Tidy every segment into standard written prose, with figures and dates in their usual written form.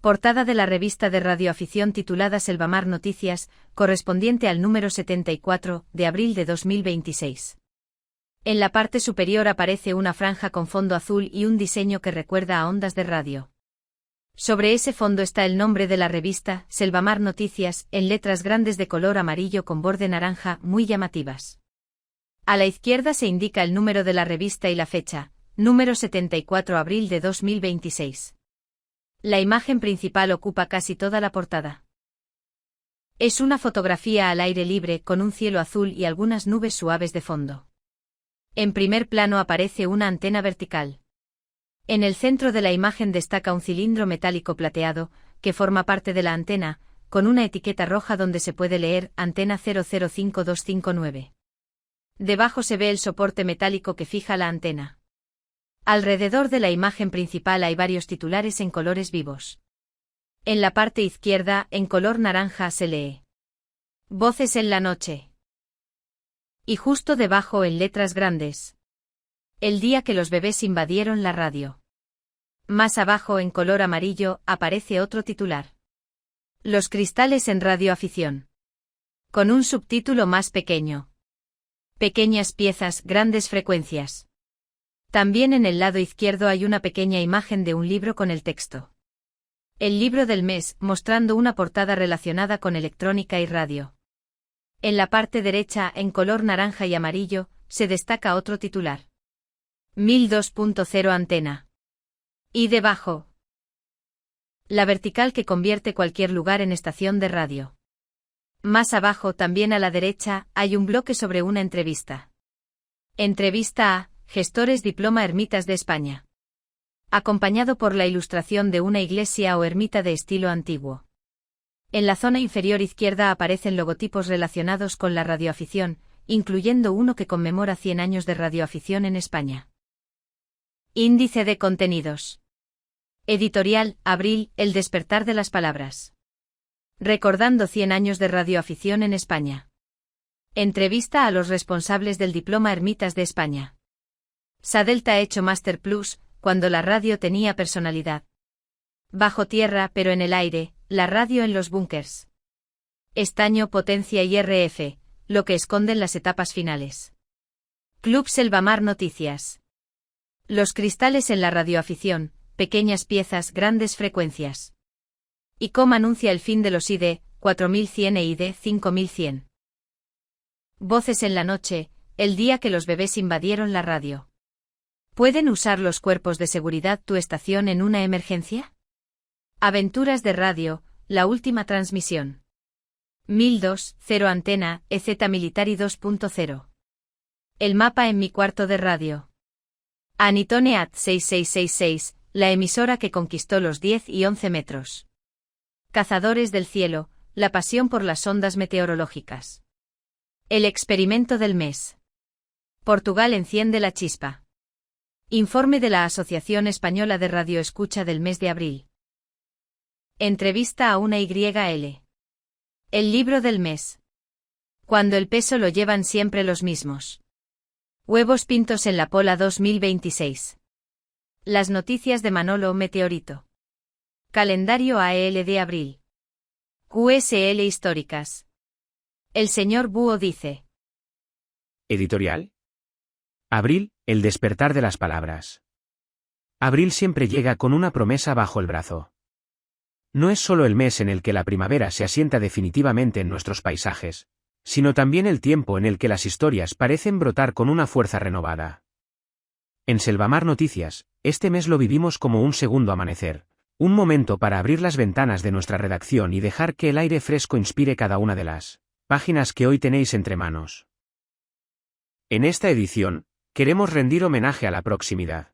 Portada de la revista de radioafición titulada Selvamar Noticias, correspondiente al número 74, de abril de 2026. En la parte superior aparece una franja con fondo azul y un diseño que recuerda a ondas de radio. Sobre ese fondo está el nombre de la revista, Selvamar Noticias, en letras grandes de color amarillo con borde naranja, muy llamativas. A la izquierda se indica el número de la revista y la fecha, número 74 abril de 2026. La imagen principal ocupa casi toda la portada. Es una fotografía al aire libre con un cielo azul y algunas nubes suaves de fondo. En primer plano aparece una antena vertical. En el centro de la imagen destaca un cilindro metálico plateado, que forma parte de la antena, con una etiqueta roja donde se puede leer Antena 005259. Debajo se ve el soporte metálico que fija la antena. Alrededor de la imagen principal hay varios titulares en colores vivos. En la parte izquierda, en color naranja, se lee Voces en la noche. Y justo debajo, en letras grandes, El día que los bebés invadieron la radio. Más abajo, en color amarillo, aparece otro titular. Los cristales en radioafición. Con un subtítulo más pequeño. Pequeñas piezas, grandes frecuencias. También en el lado izquierdo hay una pequeña imagen de un libro con el texto. El libro del mes, mostrando una portada relacionada con electrónica y radio. En la parte derecha, en color naranja y amarillo, se destaca otro titular. 1002.0 antena. Y debajo, la vertical que convierte cualquier lugar en estación de radio. Más abajo, también a la derecha, hay un bloque sobre una entrevista. Entrevista a Gestores Diploma Ermitas de España. Acompañado por la ilustración de una iglesia o ermita de estilo antiguo. En la zona inferior izquierda aparecen logotipos relacionados con la radioafición, incluyendo uno que conmemora 100 años de radioafición en España. Índice de contenidos. Editorial, abril, El despertar de las palabras. Recordando 100 años de radioafición en España. Entrevista a los responsables del Diploma Ermitas de España. Sadelta hecho Master Plus, cuando la radio tenía personalidad. Bajo tierra pero en el aire, la radio en los búnkers. Estaño, potencia y RF, lo que esconden las etapas finales. Club Selvamar Noticias. Los cristales en la radioafición, pequeñas piezas, grandes frecuencias. ICOM anuncia el fin de los ID 4100 e ID 5100. Voces en la noche, el día que los bebés invadieron la radio. ¿Pueden usar los cuerpos de seguridad tu estación en una emergencia? Aventuras de radio, la última transmisión. 1002.0 antena, EZ Military 2.0. El mapa en mi cuarto de radio. Anitone at 6666, la emisora que conquistó los 10 y 11 metros. Cazadores del cielo, la pasión por las ondas meteorológicas. El experimento del mes. Portugal enciende la chispa. Informe de la Asociación Española de Radioescucha del mes de abril. Entrevista a una YL. El libro del mes. Cuando el peso lo llevan siempre los mismos. Huevos pintos en la Pola 2026. Las noticias de Manolo Meteorito. Calendario AEL de abril. QSL históricas. El señor Búho dice. Editorial. Abril, el despertar de las palabras. Abril siempre llega con una promesa bajo el brazo. No es solo el mes en el que la primavera se asienta definitivamente en nuestros paisajes, sino también el tiempo en el que las historias parecen brotar con una fuerza renovada. En Selvamar Noticias, este mes lo vivimos como un segundo amanecer, un momento para abrir las ventanas de nuestra redacción y dejar que el aire fresco inspire cada una de las páginas que hoy tenéis entre manos. En esta edición, queremos rendir homenaje a la proximidad.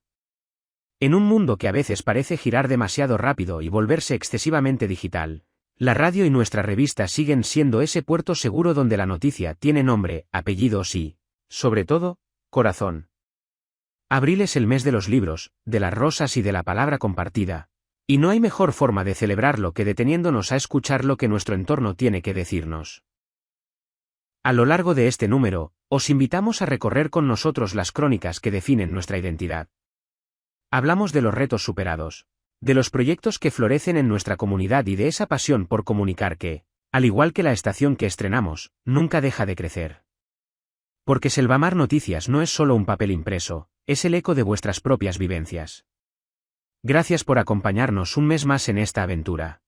En un mundo que a veces parece girar demasiado rápido y volverse excesivamente digital, la radio y nuestra revista siguen siendo ese puerto seguro donde la noticia tiene nombre, apellidos y, sobre todo, corazón. Abril es el mes de los libros, de las rosas y de la palabra compartida, y no hay mejor forma de celebrarlo que deteniéndonos a escuchar lo que nuestro entorno tiene que decirnos. A lo largo de este número, os invitamos a recorrer con nosotros las crónicas que definen nuestra identidad. Hablamos de los retos superados, de los proyectos que florecen en nuestra comunidad y de esa pasión por comunicar que, al igual que la estación que estrenamos, nunca deja de crecer. Porque Selvamar Noticias no es solo un papel impreso, es el eco de vuestras propias vivencias. Gracias por acompañarnos un mes más en esta aventura.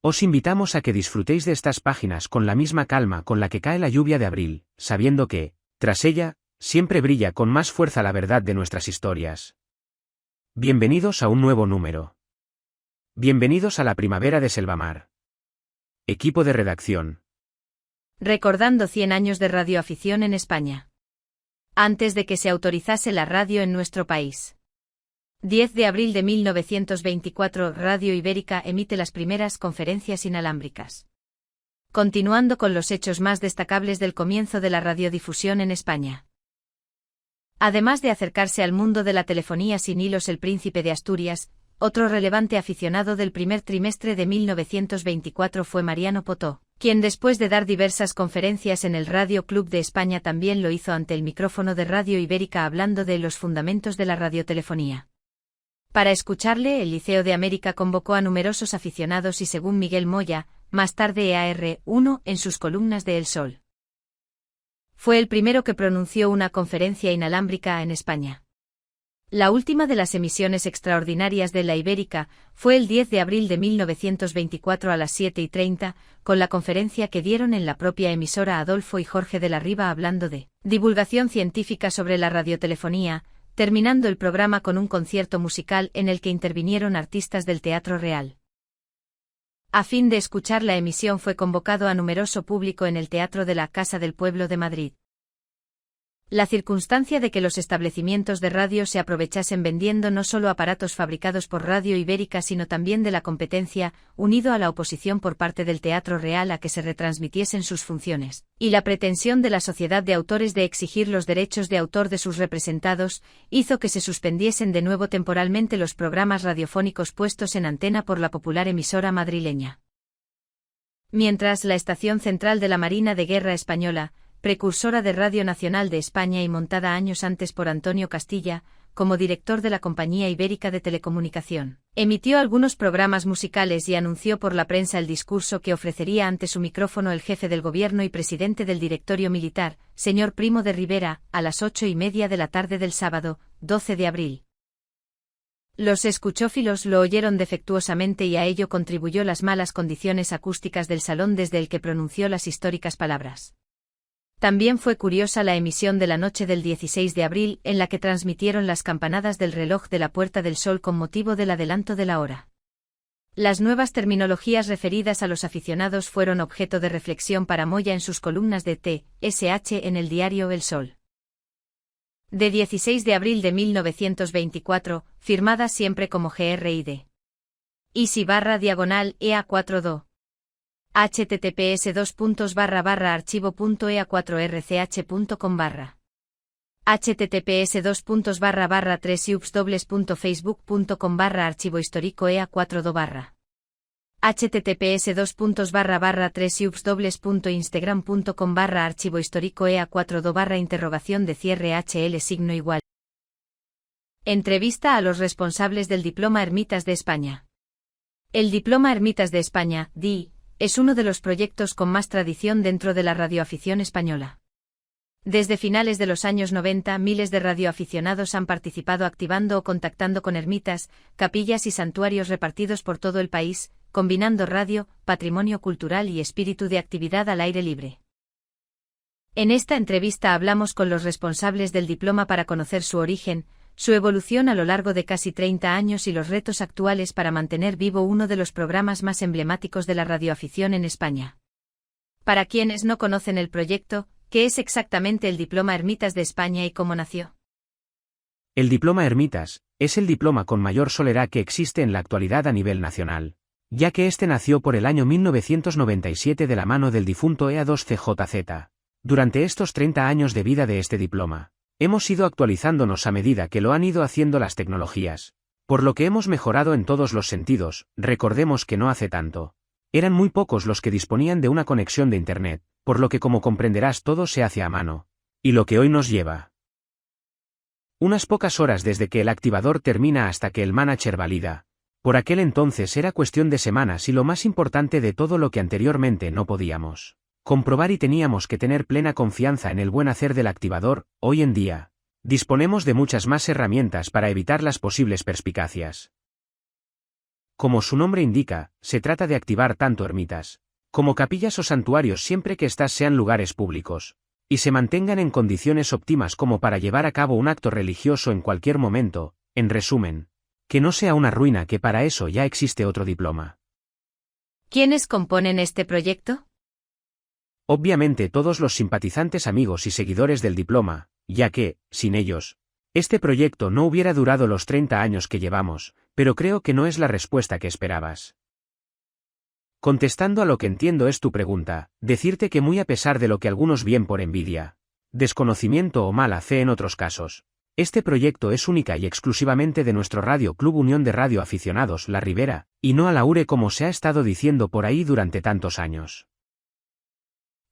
Os invitamos a que disfrutéis de estas páginas con la misma calma con la que cae la lluvia de abril, sabiendo que, tras ella, siempre brilla con más fuerza la verdad de nuestras historias. Bienvenidos a un nuevo número. Bienvenidos a la primavera de Selvamar. Equipo de redacción. Recordando 100 años de radioafición en España. Antes de que se autorizase la radio en nuestro país. 10 de abril de 1924, Radio Ibérica emite las primeras conferencias inalámbricas. Continuando con los hechos más destacables del comienzo de la radiodifusión en España. Además de acercarse al mundo de la telefonía sin hilos el Príncipe de Asturias, otro relevante aficionado del primer trimestre de 1924 fue Mariano Potó, quien después de dar diversas conferencias en el Radio Club de España también lo hizo ante el micrófono de Radio Ibérica hablando de los fundamentos de la radiotelefonía. Para escucharle, el Liceo de América convocó a numerosos aficionados y según Miguel Moya, más tarde EAR1, en sus columnas de El Sol. Fue el primero que pronunció una conferencia inalámbrica en España. La última de las emisiones extraordinarias de la Ibérica fue el 10 de abril de 1924 a las 7:30, con la conferencia que dieron en la propia emisora Adolfo y Jorge de la Riva hablando de divulgación científica sobre la radiotelefonía, terminando el programa con un concierto musical en el que intervinieron artistas del Teatro Real. A fin de escuchar la emisión fue convocado a numeroso público en el Teatro de la Casa del Pueblo de Madrid. La circunstancia de que los establecimientos de radio se aprovechasen vendiendo no solo aparatos fabricados por Radio Ibérica sino también de la competencia, unido a la oposición por parte del Teatro Real a que se retransmitiesen sus funciones, y la pretensión de la Sociedad de Autores de exigir los derechos de autor de sus representados, hizo que se suspendiesen de nuevo temporalmente los programas radiofónicos puestos en antena por la popular emisora madrileña. Mientras la Estación Central de la Marina de Guerra Española, precursora de Radio Nacional de España y montada años antes por Antonio Castilla, como director de la Compañía Ibérica de Telecomunicación, emitió algunos programas musicales y anunció por la prensa el discurso que ofrecería ante su micrófono el jefe del gobierno y presidente del directorio militar, señor Primo de Rivera, a las 8:30 de la tarde del sábado, 12 de abril. Los escuchófilos lo oyeron defectuosamente y a ello contribuyó las malas condiciones acústicas del salón desde el que pronunció las históricas palabras. También fue curiosa la emisión de la noche del 16 de abril en la que transmitieron las campanadas del reloj de la Puerta del Sol con motivo del adelanto de la hora. Las nuevas terminologías referidas a los aficionados fueron objeto de reflexión para Moya en sus columnas de TSH en el diario El Sol. De 16 de abril de 1924, firmada siempre como GRID. /EA42. https://archivo.ea4rch.com/ https://3ubs.facebook.com/ archivo histórico ea4do/ https://3ubs.instagram.com/ archivo histórico ea4do/ interrogación de cierre hl signo igual. Entrevista a los responsables del Diploma Ermitas de España. El Diploma Ermitas de España, DI, es uno de los proyectos con más tradición dentro de la radioafición española. Desde finales de los años 90, miles de radioaficionados han participado activando o contactando con ermitas, capillas y santuarios repartidos por todo el país, combinando radio, patrimonio cultural y espíritu de actividad al aire libre. En esta entrevista hablamos con los responsables del diploma para conocer su origen, su evolución a lo largo de casi 30 años y los retos actuales para mantener vivo uno de los programas más emblemáticos de la radioafición en España. Para quienes no conocen el proyecto, ¿qué es exactamente el Diploma Ermitas de España y cómo nació? El Diploma Ermitas es el diploma con mayor solera que existe en la actualidad a nivel nacional, ya que este nació por el año 1997 de la mano del difunto EA2CJZ. Durante estos 30 años de vida de este diploma, hemos ido actualizándonos a medida que lo han ido haciendo las tecnologías, por lo que hemos mejorado en todos los sentidos. Recordemos que no hace tanto, eran muy pocos los que disponían de una conexión de Internet, por lo que como comprenderás todo se hace a mano, y lo que hoy nos lleva Unas pocas horas desde que el activador termina hasta que el manager valida. Por aquel entonces era cuestión de semanas y lo más importante de todo lo que anteriormente no podíamos comprobar y teníamos que tener plena confianza en el buen hacer del activador. Hoy en día, disponemos de muchas más herramientas para evitar las posibles perspicacias. Como su nombre indica, se trata de activar tanto ermitas como capillas o santuarios siempre que éstas sean lugares públicos y se mantengan en condiciones óptimas como para llevar a cabo un acto religioso en cualquier momento. En resumen, que no sea una ruina, que para eso ya existe otro diploma. ¿Quiénes componen este proyecto? Obviamente todos los simpatizantes, amigos y seguidores del diploma, ya que, sin ellos, este proyecto no hubiera durado los 30 años que llevamos, pero creo que no es la respuesta que esperabas. Contestando a lo que entiendo es tu pregunta, decirte que muy a pesar de lo que algunos bien por envidia, desconocimiento o mala fe en otros casos, este proyecto es única y exclusivamente de nuestro Radio Club Unión de Radio Aficionados La Ribera, y no a la URE como se ha estado diciendo por ahí durante tantos años.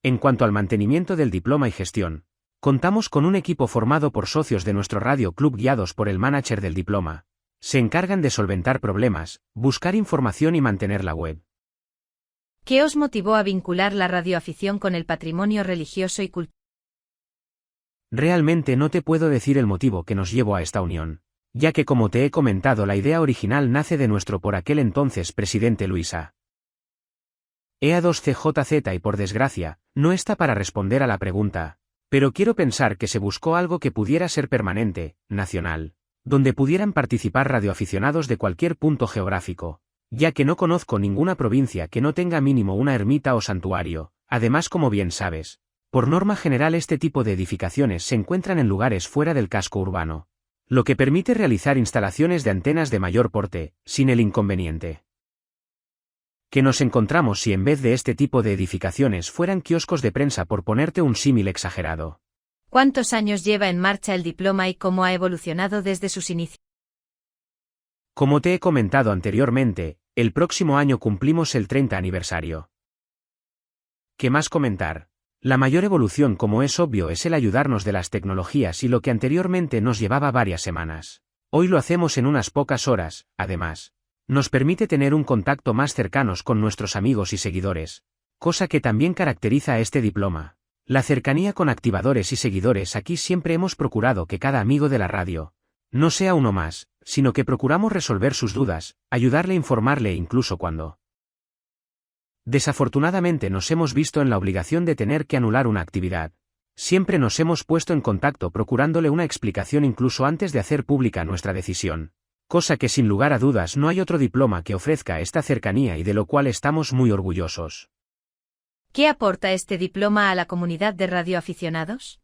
En cuanto al mantenimiento del diploma y gestión, contamos con un equipo formado por socios de nuestro Radio Club guiados por el manager del diploma. Se encargan de solventar problemas, buscar información y mantener la web. ¿Qué os motivó a vincular la radioafición con el patrimonio religioso y cultural? Realmente no te puedo decir el motivo que nos llevó a esta unión, ya que como te he comentado la idea original nace de nuestro por aquel entonces presidente Luisa EA2CJZ y por desgracia, no está para responder a la pregunta, pero quiero pensar que se buscó algo que pudiera ser permanente, nacional, donde pudieran participar radioaficionados de cualquier punto geográfico, ya que no conozco ninguna provincia que no tenga mínimo una ermita o santuario. Además, como bien sabes, por norma general este tipo de edificaciones se encuentran en lugares fuera del casco urbano, lo que permite realizar instalaciones de antenas de mayor porte, sin el inconveniente que nos encontramos si en vez de este tipo de edificaciones fueran kioscos de prensa, por ponerte un símil exagerado. ¿Cuántos años lleva en marcha el diploma y cómo ha evolucionado desde sus inicios? Como te he comentado anteriormente, el próximo año cumplimos el 30 aniversario. ¿Qué más comentar? La mayor evolución, como es obvio, es el ayudarnos de las tecnologías, y lo que anteriormente nos llevaba varias semanas, hoy lo hacemos en unas pocas horas. Además, nos permite tener un contacto más cercanos con nuestros amigos y seguidores, cosa que también caracteriza a este diploma. La cercanía con activadores y seguidores. Aquí siempre hemos procurado que cada amigo de la radio no sea uno más, sino que procuramos resolver sus dudas, ayudarle, informarle e incluso cuando desafortunadamente nos hemos visto en la obligación de tener que anular una actividad, siempre nos hemos puesto en contacto procurándole una explicación incluso antes de hacer pública nuestra decisión. Cosa que sin lugar a dudas no hay otro diploma que ofrezca esta cercanía y de lo cual estamos muy orgullosos. ¿Qué aporta este diploma a la comunidad de radioaficionados?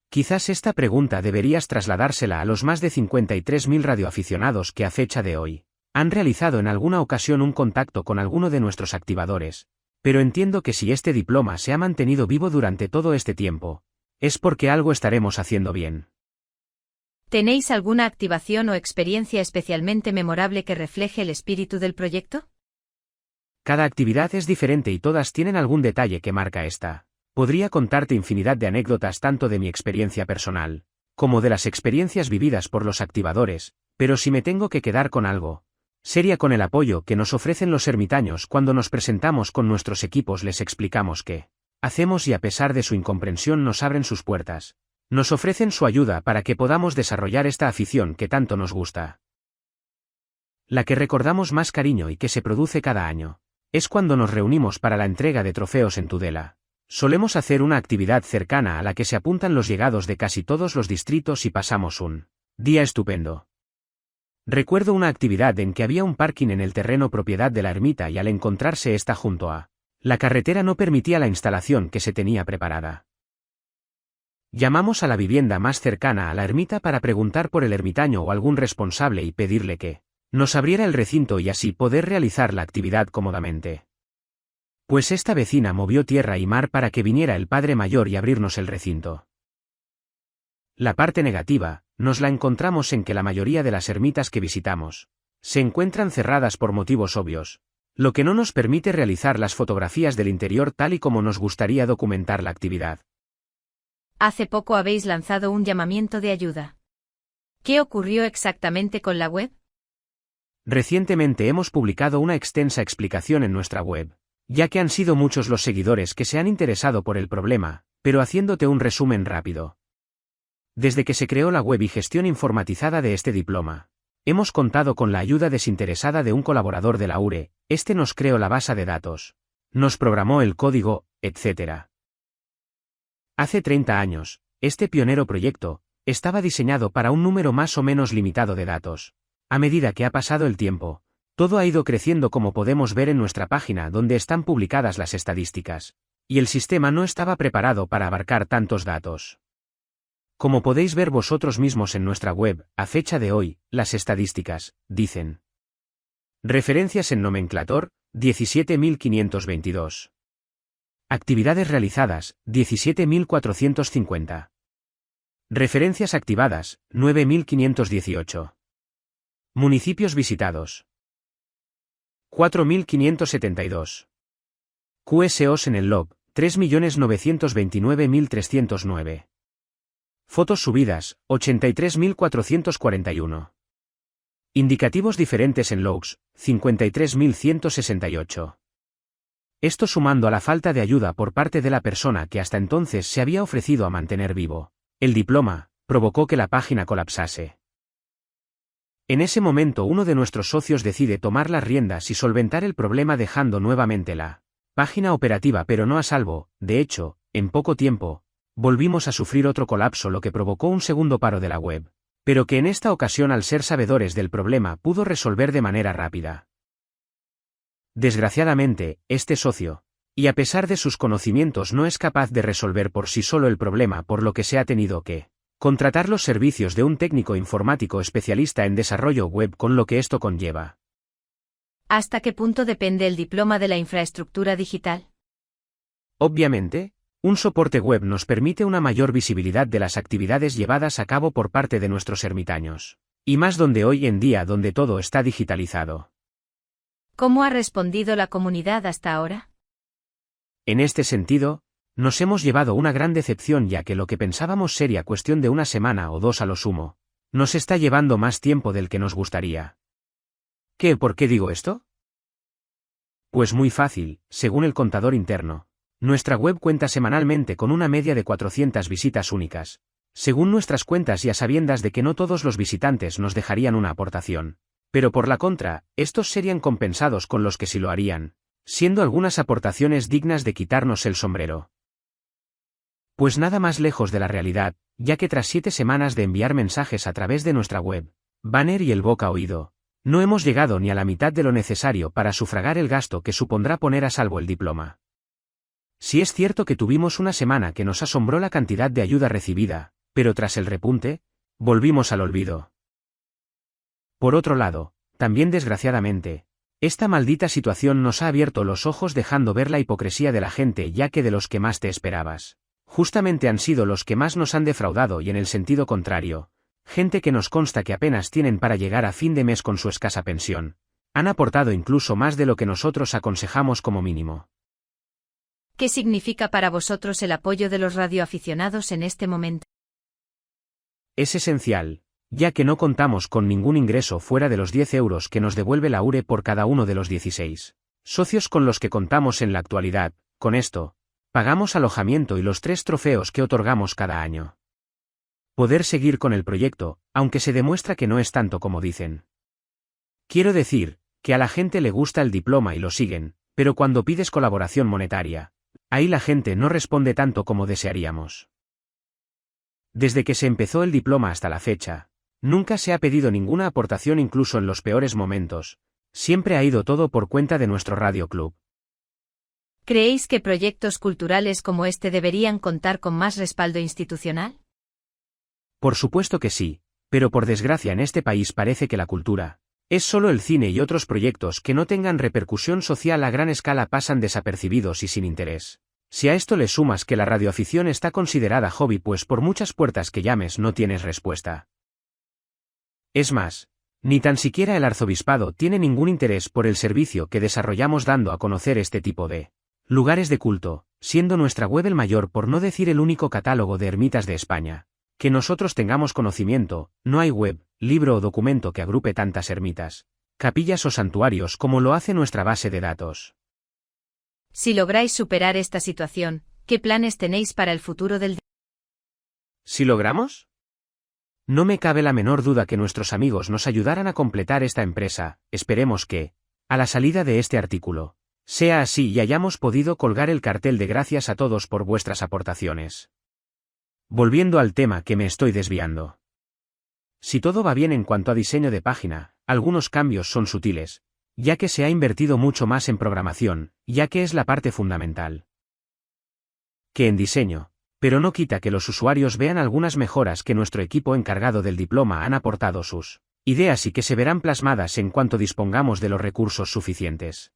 Quizás esta pregunta deberías trasladársela a los más de 53.000 radioaficionados que a fecha de hoy han realizado en alguna ocasión un contacto con alguno de nuestros activadores, pero entiendo que si este diploma se ha mantenido vivo durante todo este tiempo, es porque algo estaremos haciendo bien. ¿Tenéis alguna activación o experiencia especialmente memorable que refleje el espíritu del proyecto? Cada actividad es diferente y todas tienen algún detalle que marca esta. Podría contarte infinidad de anécdotas tanto de mi experiencia personal, como de las experiencias vividas por los activadores, pero si me tengo que quedar con algo, sería con el apoyo que nos ofrecen los ermitaños cuando nos presentamos con nuestros equipos, les explicamos qué hacemos y a pesar de su incomprensión nos abren sus puertas. Nos ofrecen su ayuda para que podamos desarrollar esta afición que tanto nos gusta. La que recordamos más cariño y que se produce cada año es cuando nos reunimos para la entrega de trofeos en Tudela. Solemos hacer una actividad cercana a la que se apuntan los llegados de casi todos los distritos y pasamos un día estupendo. Recuerdo una actividad en que había un parking en el terreno propiedad de la ermita y al encontrarse esta junto a la carretera no permitía la instalación que se tenía preparada. Llamamos a la vivienda más cercana a la ermita para preguntar por el ermitaño o algún responsable y pedirle que nos abriera el recinto y así poder realizar la actividad cómodamente. Pues esta vecina movió tierra y mar para que viniera el padre mayor y abrirnos el recinto. La parte negativa, nos la encontramos en que la mayoría de las ermitas que visitamos se encuentran cerradas por motivos obvios, lo que no nos permite realizar las fotografías del interior tal y como nos gustaría documentar la actividad. Hace poco habéis lanzado un llamamiento de ayuda. ¿Qué ocurrió exactamente con la web? Recientemente hemos publicado una extensa explicación en nuestra web, ya que han sido muchos los seguidores que se han interesado por el problema, pero haciéndote un resumen rápido. Desde que se creó la web y gestión informatizada de este diploma, hemos contado con la ayuda desinteresada de un colaborador de la URE, este nos creó la base de datos, nos programó el código, etc. Hace 30 años, este pionero proyecto estaba diseñado para un número más o menos limitado de datos. A medida que ha pasado el tiempo, todo ha ido creciendo como podemos ver en nuestra página donde están publicadas las estadísticas, y el sistema no estaba preparado para abarcar tantos datos. Como podéis ver vosotros mismos en nuestra web, a fecha de hoy, las estadísticas dicen: referencias en nomenclator, 17.522. Actividades realizadas, 17.450. Referencias activadas, 9.518. Municipios visitados, 4.572. QSOs en el log, 3.929.309. Fotos subidas, 83.441. Indicativos diferentes en logs, 53.168. Esto sumando a la falta de ayuda por parte de la persona que hasta entonces se había ofrecido a mantener vivo el diploma, provocó que la página colapsase. En ese momento uno de nuestros socios decide tomar las riendas y solventar el problema dejando nuevamente la página operativa, pero no a salvo. De hecho, en poco tiempo, volvimos a sufrir otro colapso, lo que provocó un segundo paro de la web, pero que en esta ocasión, al ser sabedores del problema, pudo resolver de manera rápida. Desgraciadamente, este socio, y a pesar de sus conocimientos, no es capaz de resolver por sí solo el problema, por lo que se ha tenido que contratar los servicios de un técnico informático especialista en desarrollo web, con lo que esto conlleva. ¿Hasta qué punto depende el diploma de la infraestructura digital? Obviamente, un soporte web nos permite una mayor visibilidad de las actividades llevadas a cabo por parte de nuestros ermitaños, y más donde hoy en día donde todo está digitalizado. ¿Cómo ha respondido la comunidad hasta ahora? En este sentido, nos hemos llevado una gran decepción, ya que lo que pensábamos sería cuestión de una semana o dos a lo sumo, nos está llevando más tiempo del que nos gustaría. ¿Por qué digo esto? Pues muy fácil, según el contador interno, nuestra web cuenta semanalmente con una media de 400 visitas únicas, según nuestras cuentas, y a sabiendas de que no todos los visitantes nos dejarían una aportación, pero por la contra, estos serían compensados con los que sí lo harían, siendo algunas aportaciones dignas de quitarnos el sombrero. Pues nada más lejos de la realidad, ya que tras 7 semanas de enviar mensajes a través de nuestra web, banner y el boca a oído, no hemos llegado ni a la mitad de lo necesario para sufragar el gasto que supondrá poner a salvo el diploma. Sí es cierto que tuvimos una semana que nos asombró la cantidad de ayuda recibida, pero tras el repunte, volvimos al olvido. Por otro lado, también desgraciadamente, esta maldita situación nos ha abierto los ojos, dejando ver la hipocresía de la gente, ya que de los que más te esperabas, justamente han sido los que más nos han defraudado, y en el sentido contrario, gente que nos consta que apenas tienen para llegar a fin de mes con su escasa pensión, han aportado incluso más de lo que nosotros aconsejamos como mínimo. ¿Qué significa para vosotros el apoyo de los radioaficionados en este momento? Es esencial, ya que no contamos con ningún ingreso fuera de los 10 euros que nos devuelve la URE por cada uno de los 16 socios con los que contamos en la actualidad. Con esto, pagamos alojamiento y los 3 trofeos que otorgamos cada año. Poder seguir con el proyecto, aunque se demuestra que no es tanto como dicen. Quiero decir, que a la gente le gusta el diploma y lo siguen, pero cuando pides colaboración monetaria, ahí la gente no responde tanto como desearíamos. Desde que se empezó el diploma hasta la fecha, nunca se ha pedido ninguna aportación, incluso en los peores momentos, siempre ha ido todo por cuenta de nuestro Radio Club. ¿Creéis que proyectos culturales como este deberían contar con más respaldo institucional? Por supuesto que sí, pero por desgracia en este país parece que la cultura es solo el cine, y otros proyectos que no tengan repercusión social a gran escala pasan desapercibidos y sin interés. Si a esto le sumas que la radioafición está considerada hobby, pues por muchas puertas que llames no tienes respuesta. Es más, ni tan siquiera el arzobispado tiene ningún interés por el servicio que desarrollamos dando a conocer este tipo de lugares de culto, siendo nuestra web el mayor, por no decir el único catálogo de ermitas de España, Que nosotros tengamos conocimiento, no hay web, libro o documento que agrupe tantas ermitas, capillas o santuarios como lo hace nuestra base de datos. Si lográis superar esta situación, ¿qué planes tenéis para el futuro del diploma? ¿Si logramos? No me cabe la menor duda que nuestros amigos nos ayudaran a completar esta empresa. Esperemos que, a la salida de este artículo, sea así y hayamos podido colgar el cartel de gracias a todos por vuestras aportaciones. Volviendo al tema que me estoy desviando. Si todo va bien en cuanto a diseño de página, algunos cambios son sutiles, ya que se ha invertido mucho más en programación, ya que es la parte fundamental, que en diseño, pero no quita que los usuarios vean algunas mejoras que nuestro equipo encargado del diploma han aportado sus ideas y que se verán plasmadas en cuanto dispongamos de los recursos suficientes.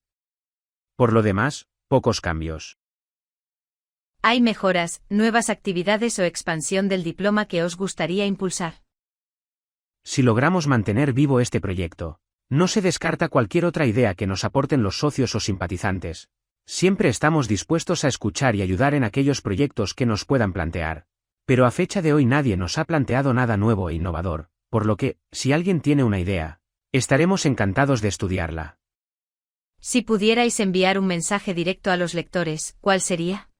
Por lo demás, pocos cambios. ¿Hay mejoras, nuevas actividades o expansión del diploma que os gustaría impulsar? Si logramos mantener vivo este proyecto, no se descarta cualquier otra idea que nos aporten los socios o simpatizantes. Siempre estamos dispuestos a escuchar y ayudar en aquellos proyectos que nos puedan plantear. Pero a fecha de hoy nadie nos ha planteado nada nuevo e innovador, por lo que, si alguien tiene una idea, estaremos encantados de estudiarla. Si pudierais enviar un mensaje directo a los lectores, ¿cuál sería?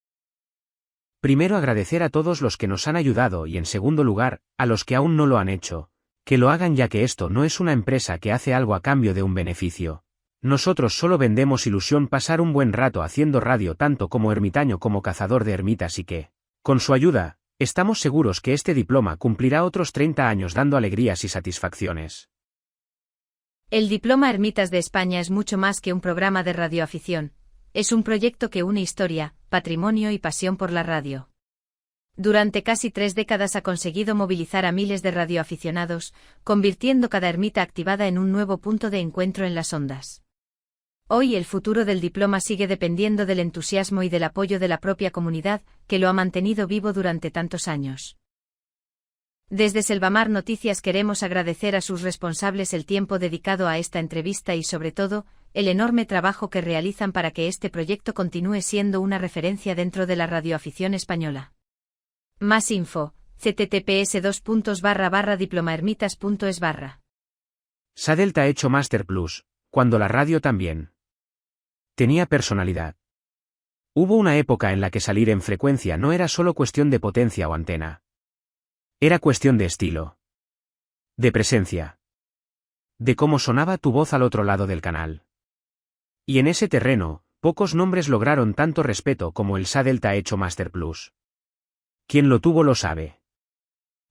Primero agradecer a todos los que nos han ayudado y en segundo lugar, a los que aún no lo han hecho, que lo hagan ya que esto no es una empresa que hace algo a cambio de un beneficio. Nosotros solo vendemos ilusión pasar un buen rato haciendo radio tanto como ermitaño como cazador de ermitas y que, con su ayuda, estamos seguros que este diploma cumplirá otros 30 años dando alegrías y satisfacciones. El Diploma Ermitas de España es mucho más que un programa de radioafición. Es un proyecto que une historia, patrimonio y pasión por la radio. Durante casi 3 décadas ha conseguido movilizar a miles de radioaficionados, convirtiendo cada ermita activada en un nuevo punto de encuentro en las ondas. Hoy el futuro del diploma sigue dependiendo del entusiasmo y del apoyo de la propia comunidad, que lo ha mantenido vivo durante tantos años. Desde Selvamar Noticias queremos agradecer a sus responsables el tiempo dedicado a esta entrevista y sobre todo, el enorme trabajo que realizan para que este proyecto continúe siendo una referencia dentro de la radioafición española. Más info, https://diplomaermitas.es/. Sadelta ha hecho Master Plus, cuando la radio también tenía personalidad. Hubo una época en la que salir en frecuencia no era solo cuestión de potencia o antena. Era cuestión de estilo. De presencia. De cómo sonaba tu voz al otro lado del canal. Y en ese terreno, pocos nombres lograron tanto respeto como el Sadelta ha hecho Master Plus. Quien lo tuvo lo sabe.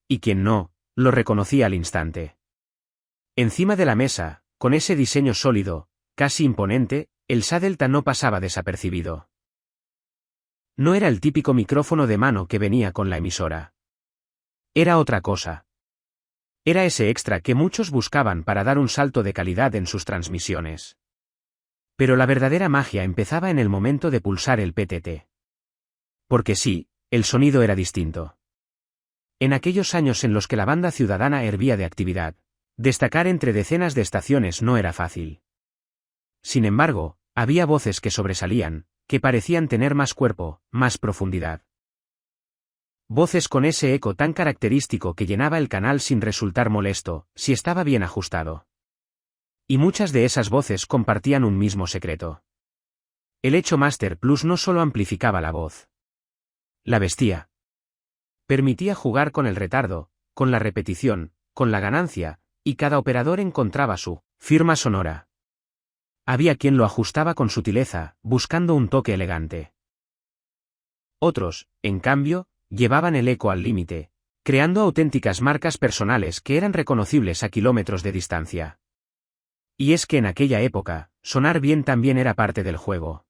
Y quien no, lo reconocía al instante. Encima de la mesa, con ese diseño sólido, casi imponente, el Sadelta no pasaba desapercibido. No era el típico micrófono de mano que venía con la emisora. Era otra cosa. Era ese extra que muchos buscaban para dar un salto de calidad en sus transmisiones. Pero la verdadera magia empezaba en el momento de pulsar el PTT. Porque sí, el sonido era distinto. En aquellos años en los que la banda ciudadana hervía de actividad, destacar entre decenas de estaciones no era fácil. Sin embargo, había voces que sobresalían, que parecían tener más cuerpo, más profundidad. Voces con ese eco tan característico que llenaba el canal sin resultar molesto, si estaba bien ajustado. Y muchas de esas voces compartían un mismo secreto. El hecho Master Plus no solo amplificaba la voz. La vestía. Permitía jugar con el retardo, con la repetición, con la ganancia, y cada operador encontraba su firma sonora. Había quien lo ajustaba con sutileza, buscando un toque elegante. Otros, en cambio, llevaban el eco al límite, creando auténticas marcas personales que eran reconocibles a kilómetros de distancia. Y es que en aquella época, sonar bien también era parte del juego.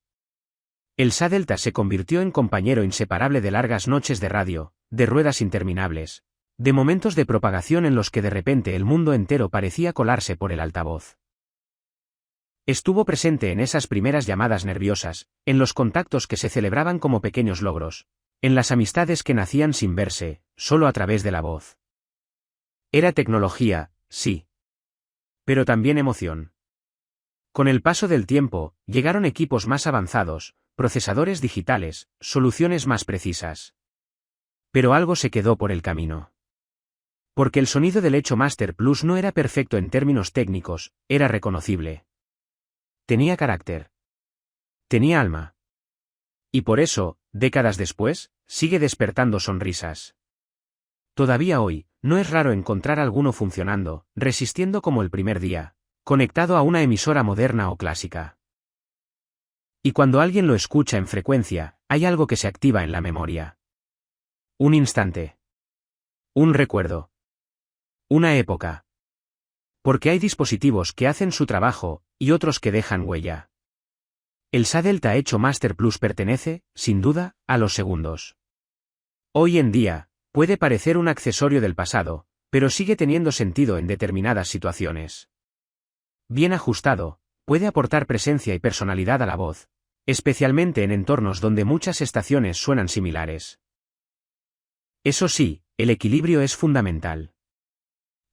El Sadelta se convirtió en compañero inseparable de largas noches de radio, de ruedas interminables, de momentos de propagación en los que de repente el mundo entero parecía colarse por el altavoz. Estuvo presente en esas primeras llamadas nerviosas, en los contactos que se celebraban como pequeños logros, en las amistades que nacían sin verse, solo a través de la voz. Era tecnología, sí. Pero también emoción. Con el paso del tiempo, llegaron equipos más avanzados, procesadores digitales, soluciones más precisas. Pero algo se quedó por el camino. Porque el sonido del Echo Master Plus no era perfecto en términos técnicos, era reconocible. Tenía carácter. Tenía alma. Y por eso, décadas después, sigue despertando sonrisas. Todavía hoy, no es raro encontrar alguno funcionando, resistiendo como el primer día, conectado a una emisora moderna o clásica. Y cuando alguien lo escucha en frecuencia, hay algo que se activa en la memoria. Un instante. Un recuerdo. Una época. Porque hay dispositivos que hacen su trabajo, y otros que dejan huella. El SA-Delta Echo Master Plus pertenece, sin duda, a los segundos. Hoy en día, puede parecer un accesorio del pasado, pero sigue teniendo sentido en determinadas situaciones. Bien ajustado, puede aportar presencia y personalidad a la voz, especialmente en entornos donde muchas estaciones suenan similares. Eso sí, el equilibrio es fundamental.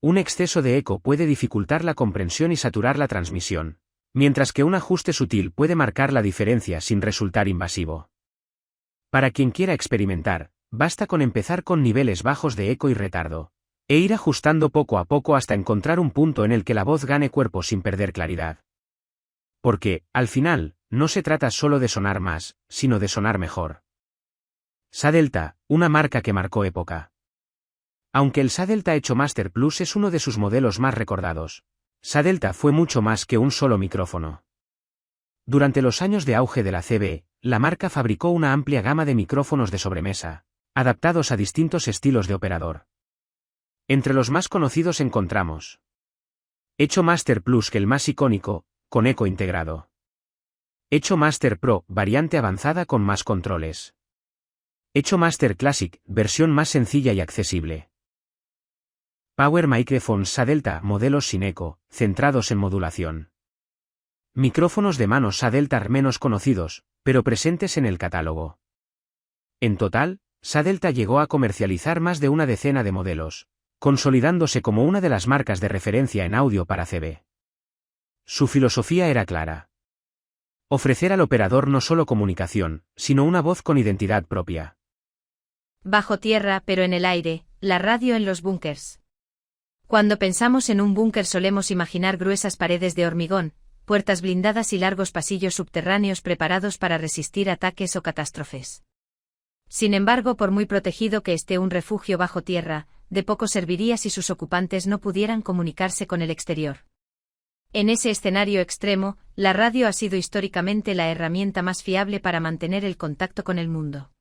Un exceso de eco puede dificultar la comprensión y saturar la transmisión, mientras que un ajuste sutil puede marcar la diferencia sin resultar invasivo. Para quien quiera experimentar, basta con empezar con niveles bajos de eco y retardo, e ir ajustando poco a poco hasta encontrar un punto en el que la voz gane cuerpo sin perder claridad. Porque, al final, no se trata solo de sonar más, sino de sonar mejor. SA-Delta, una marca que marcó época. Aunque el SA-Delta Echo Master Plus es uno de sus modelos más recordados, SA-Delta fue mucho más que un solo micrófono. Durante los años de auge de la CB, la marca fabricó una amplia gama de micrófonos de sobremesa, adaptados a distintos estilos de operador. Entre los más conocidos encontramos Echo Master Plus, que el más icónico, con eco integrado. Echo Master Pro, variante avanzada con más controles. Echo Master Classic, versión más sencilla y accesible. Power Microphones SA-Delta, modelos sin eco, centrados en modulación. Micrófonos de mano SA-Delta menos conocidos, pero presentes en el catálogo. En total, SA-Delta llegó a comercializar más de una decena de modelos, consolidándose como una de las marcas de referencia en audio para CB. Su filosofía era clara. Ofrecer al operador no solo comunicación, sino una voz con identidad propia. Bajo tierra, pero en el aire, la radio en los búnkers. Cuando pensamos en un búnker solemos imaginar gruesas paredes de hormigón, puertas blindadas y largos pasillos subterráneos preparados para resistir ataques o catástrofes. Sin embargo, por muy protegido que esté un refugio bajo tierra, de poco serviría si sus ocupantes no pudieran comunicarse con el exterior. En ese escenario extremo, la radio ha sido históricamente la herramienta más fiable para mantener el contacto con el mundo.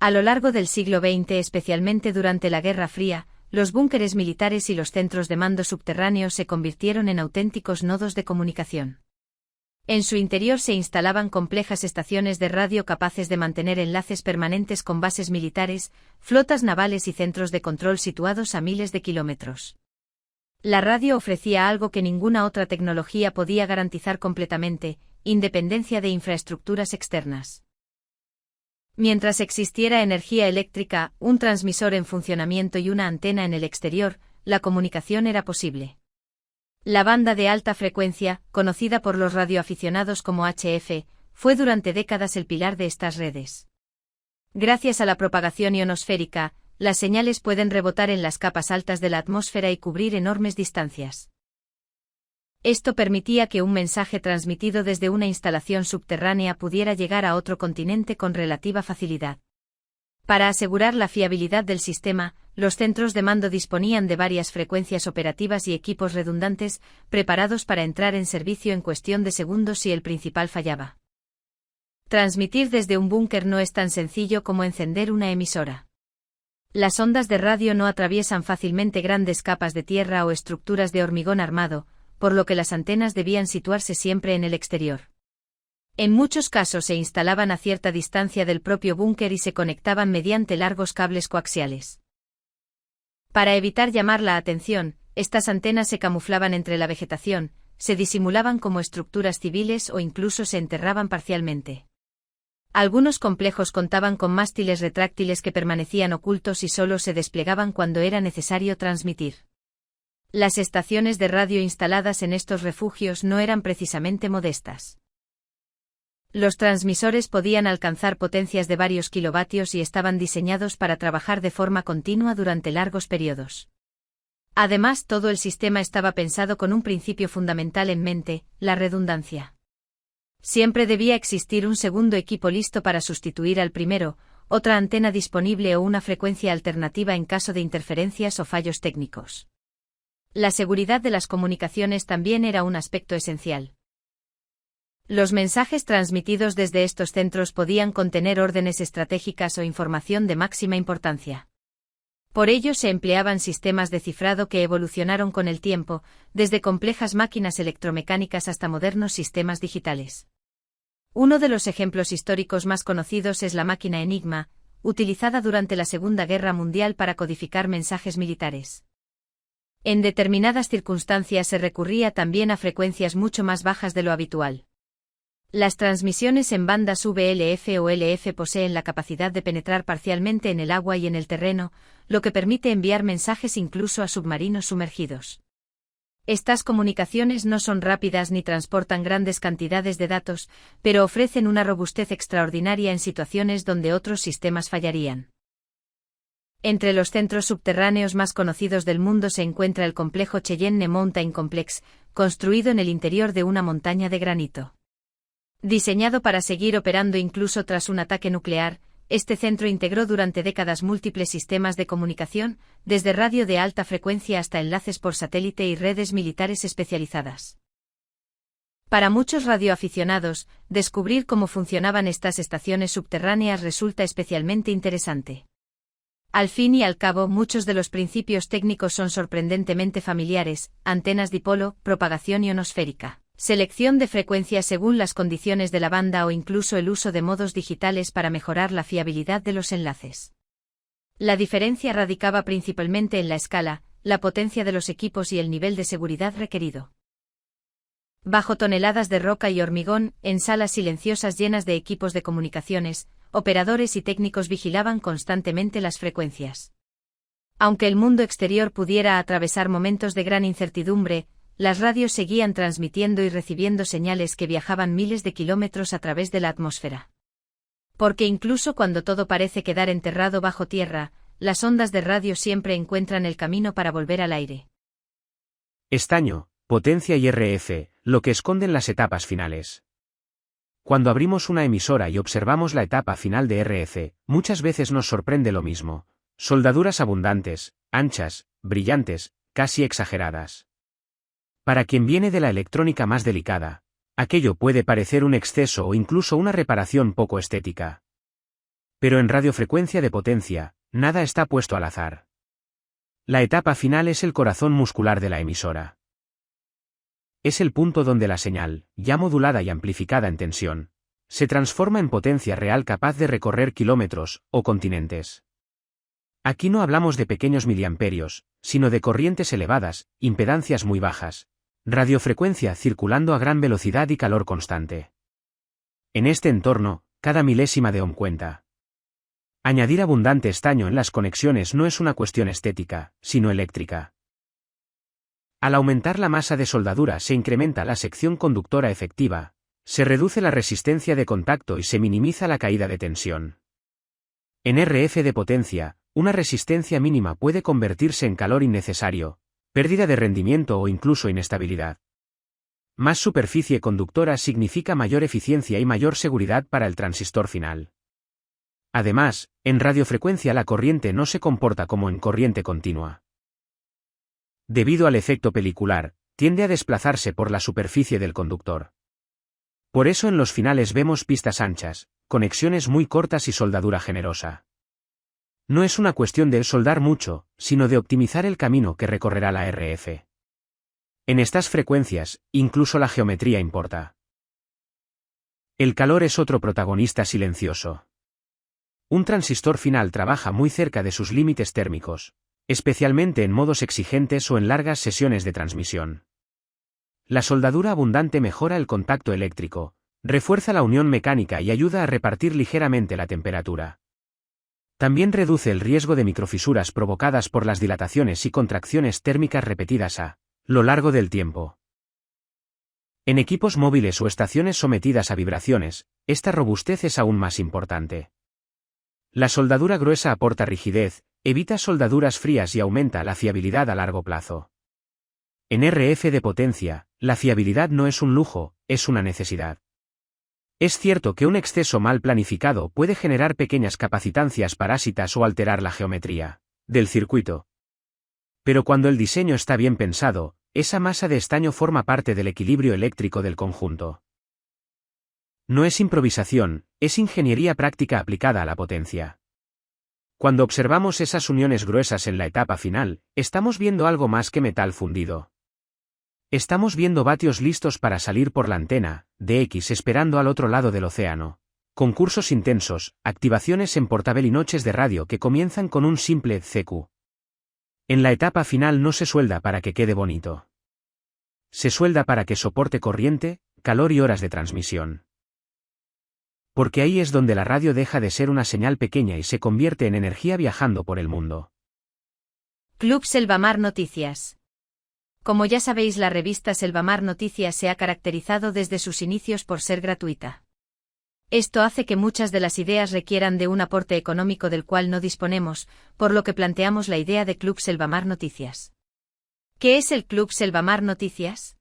A lo largo del siglo XX, especialmente durante la Guerra Fría, los búnkeres militares y los centros de mando subterráneos se convirtieron en auténticos nodos de comunicación. En su interior se instalaban complejas estaciones de radio capaces de mantener enlaces permanentes con bases militares, flotas navales y centros de control situados a miles de kilómetros. La radio ofrecía algo que ninguna otra tecnología podía garantizar completamente: independencia de infraestructuras externas. Mientras existiera energía eléctrica, un transmisor en funcionamiento y una antena en el exterior, la comunicación era posible. La banda de alta frecuencia, conocida por los radioaficionados como HF, fue durante décadas el pilar de estas redes. Gracias a la propagación ionosférica, las señales pueden rebotar en las capas altas de la atmósfera y cubrir enormes distancias. Esto permitía que un mensaje transmitido desde una instalación subterránea pudiera llegar a otro continente con relativa facilidad. Para asegurar la fiabilidad del sistema, los centros de mando disponían de varias frecuencias operativas y equipos redundantes, preparados para entrar en servicio en cuestión de segundos si el principal fallaba. Transmitir desde un búnker no es tan sencillo como encender una emisora. Las ondas de radio no atraviesan fácilmente grandes capas de tierra o estructuras de hormigón armado, por lo que las antenas debían situarse siempre en el exterior. En muchos casos se instalaban a cierta distancia del propio búnker y se conectaban mediante largos cables coaxiales. Para evitar llamar la atención, estas antenas se camuflaban entre la vegetación, se disimulaban como estructuras civiles o incluso se enterraban parcialmente. Algunos complejos contaban con mástiles retráctiles que permanecían ocultos y solo se desplegaban cuando era necesario transmitir. Las estaciones de radio instaladas en estos refugios no eran precisamente modestas. Los transmisores podían alcanzar potencias de varios kilovatios y estaban diseñados para trabajar de forma continua durante largos periodos. Además, todo el sistema estaba pensado con un principio fundamental en mente, la redundancia. Siempre debía existir un segundo equipo listo para sustituir al primero, otra antena disponible o una frecuencia alternativa en caso de interferencias o fallos técnicos. La seguridad de las comunicaciones también era un aspecto esencial. Los mensajes transmitidos desde estos centros podían contener órdenes estratégicas o información de máxima importancia. Por ello se empleaban sistemas de cifrado que evolucionaron con el tiempo, desde complejas máquinas electromecánicas hasta modernos sistemas digitales. Uno de los ejemplos históricos más conocidos es la máquina Enigma, utilizada durante la Segunda Guerra Mundial para codificar mensajes militares. En determinadas circunstancias se recurría también a frecuencias mucho más bajas de lo habitual. Las transmisiones en bandas VLF o LF poseen la capacidad de penetrar parcialmente en el agua y en el terreno, lo que permite enviar mensajes incluso a submarinos sumergidos. Estas comunicaciones no son rápidas ni transportan grandes cantidades de datos, pero ofrecen una robustez extraordinaria en situaciones donde otros sistemas fallarían. Entre los centros subterráneos más conocidos del mundo se encuentra el complejo Cheyenne Mountain Complex, construido en el interior de una montaña de granito. Diseñado para seguir operando incluso tras un ataque nuclear, este centro integró durante décadas múltiples sistemas de comunicación, desde radio de alta frecuencia hasta enlaces por satélite y redes militares especializadas. Para muchos radioaficionados, descubrir cómo funcionaban estas estaciones subterráneas resulta especialmente interesante. Al fin y al cabo, muchos de los principios técnicos son sorprendentemente familiares: antenas dipolo, propagación ionosférica, selección de frecuencias según las condiciones de la banda o incluso el uso de modos digitales para mejorar la fiabilidad de los enlaces. La diferencia radicaba principalmente en la escala, la potencia de los equipos y el nivel de seguridad requerido. Bajo toneladas de roca y hormigón, en salas silenciosas llenas de equipos de comunicaciones, operadores y técnicos vigilaban constantemente las frecuencias. Aunque el mundo exterior pudiera atravesar momentos de gran incertidumbre, las radios seguían transmitiendo y recibiendo señales que viajaban miles de kilómetros a través de la atmósfera. Porque incluso cuando todo parece quedar enterrado bajo tierra, las ondas de radio siempre encuentran el camino para volver al aire. Estaño, potencia y RF, lo que esconden las etapas finales. Cuando abrimos una emisora y observamos la etapa final de RF, muchas veces nos sorprende lo mismo: soldaduras abundantes, anchas, brillantes, casi exageradas. Para quien viene de la electrónica más delicada, aquello puede parecer un exceso o incluso una reparación poco estética. Pero en radiofrecuencia de potencia, nada está puesto al azar. La etapa final es el corazón muscular de la emisora. Es el punto donde la señal, ya modulada y amplificada en tensión, se transforma en potencia real capaz de recorrer kilómetros o continentes. Aquí no hablamos de pequeños miliamperios, sino de corrientes elevadas, impedancias muy bajas, radiofrecuencia circulando a gran velocidad y calor constante. En este entorno, cada milésima de ohm cuenta. Añadir abundante estaño en las conexiones no es una cuestión estética, sino eléctrica. Al aumentar la masa de soldadura se incrementa la sección conductora efectiva, se reduce la resistencia de contacto y se minimiza la caída de tensión. En RF de potencia, una resistencia mínima puede convertirse en calor innecesario, pérdida de rendimiento o incluso inestabilidad. Más superficie conductora significa mayor eficiencia y mayor seguridad para el transistor final. Además, en radiofrecuencia la corriente no se comporta como en corriente continua. Debido al efecto pelicular, tiende a desplazarse por la superficie del conductor. Por eso en los finales vemos pistas anchas, conexiones muy cortas y soldadura generosa. No es una cuestión de soldar mucho, sino de optimizar el camino que recorrerá la RF. En estas frecuencias, incluso la geometría importa. El calor es otro protagonista silencioso. Un transistor final trabaja muy cerca de sus límites térmicos, especialmente en modos exigentes o en largas sesiones de transmisión. La soldadura abundante mejora el contacto eléctrico, refuerza la unión mecánica y ayuda a repartir ligeramente la temperatura. También reduce el riesgo de microfisuras provocadas por las dilataciones y contracciones térmicas repetidas a lo largo del tiempo. En equipos móviles o estaciones sometidas a vibraciones, esta robustez es aún más importante. La soldadura gruesa aporta rigidez, evita soldaduras frías y aumenta la fiabilidad a largo plazo. En RF de potencia, la fiabilidad no es un lujo, es una necesidad. Es cierto que un exceso mal planificado puede generar pequeñas capacitancias parásitas o alterar la geometría del circuito. Pero cuando el diseño está bien pensado, esa masa de estaño forma parte del equilibrio eléctrico del conjunto. No es improvisación, es ingeniería práctica aplicada a la potencia. Cuando observamos esas uniones gruesas en la etapa final, estamos viendo algo más que metal fundido. Estamos viendo vatios listos para salir por la antena, DX esperando al otro lado del océano. Concursos intensos, activaciones en portabel y noches de radio que comienzan con un simple CQ. En la etapa final no se suelda para que quede bonito. Se suelda para que soporte corriente, calor y horas de transmisión. Porque ahí es donde la radio deja de ser una señal pequeña y se convierte en energía viajando por el mundo. Club Selvamar Noticias. Como ya sabéis, la revista Selvamar Noticias se ha caracterizado desde sus inicios por ser gratuita. Esto hace que muchas de las ideas requieran de un aporte económico del cual no disponemos, por lo que planteamos la idea de Club Selvamar Noticias. ¿Qué es el Club Selvamar Noticias?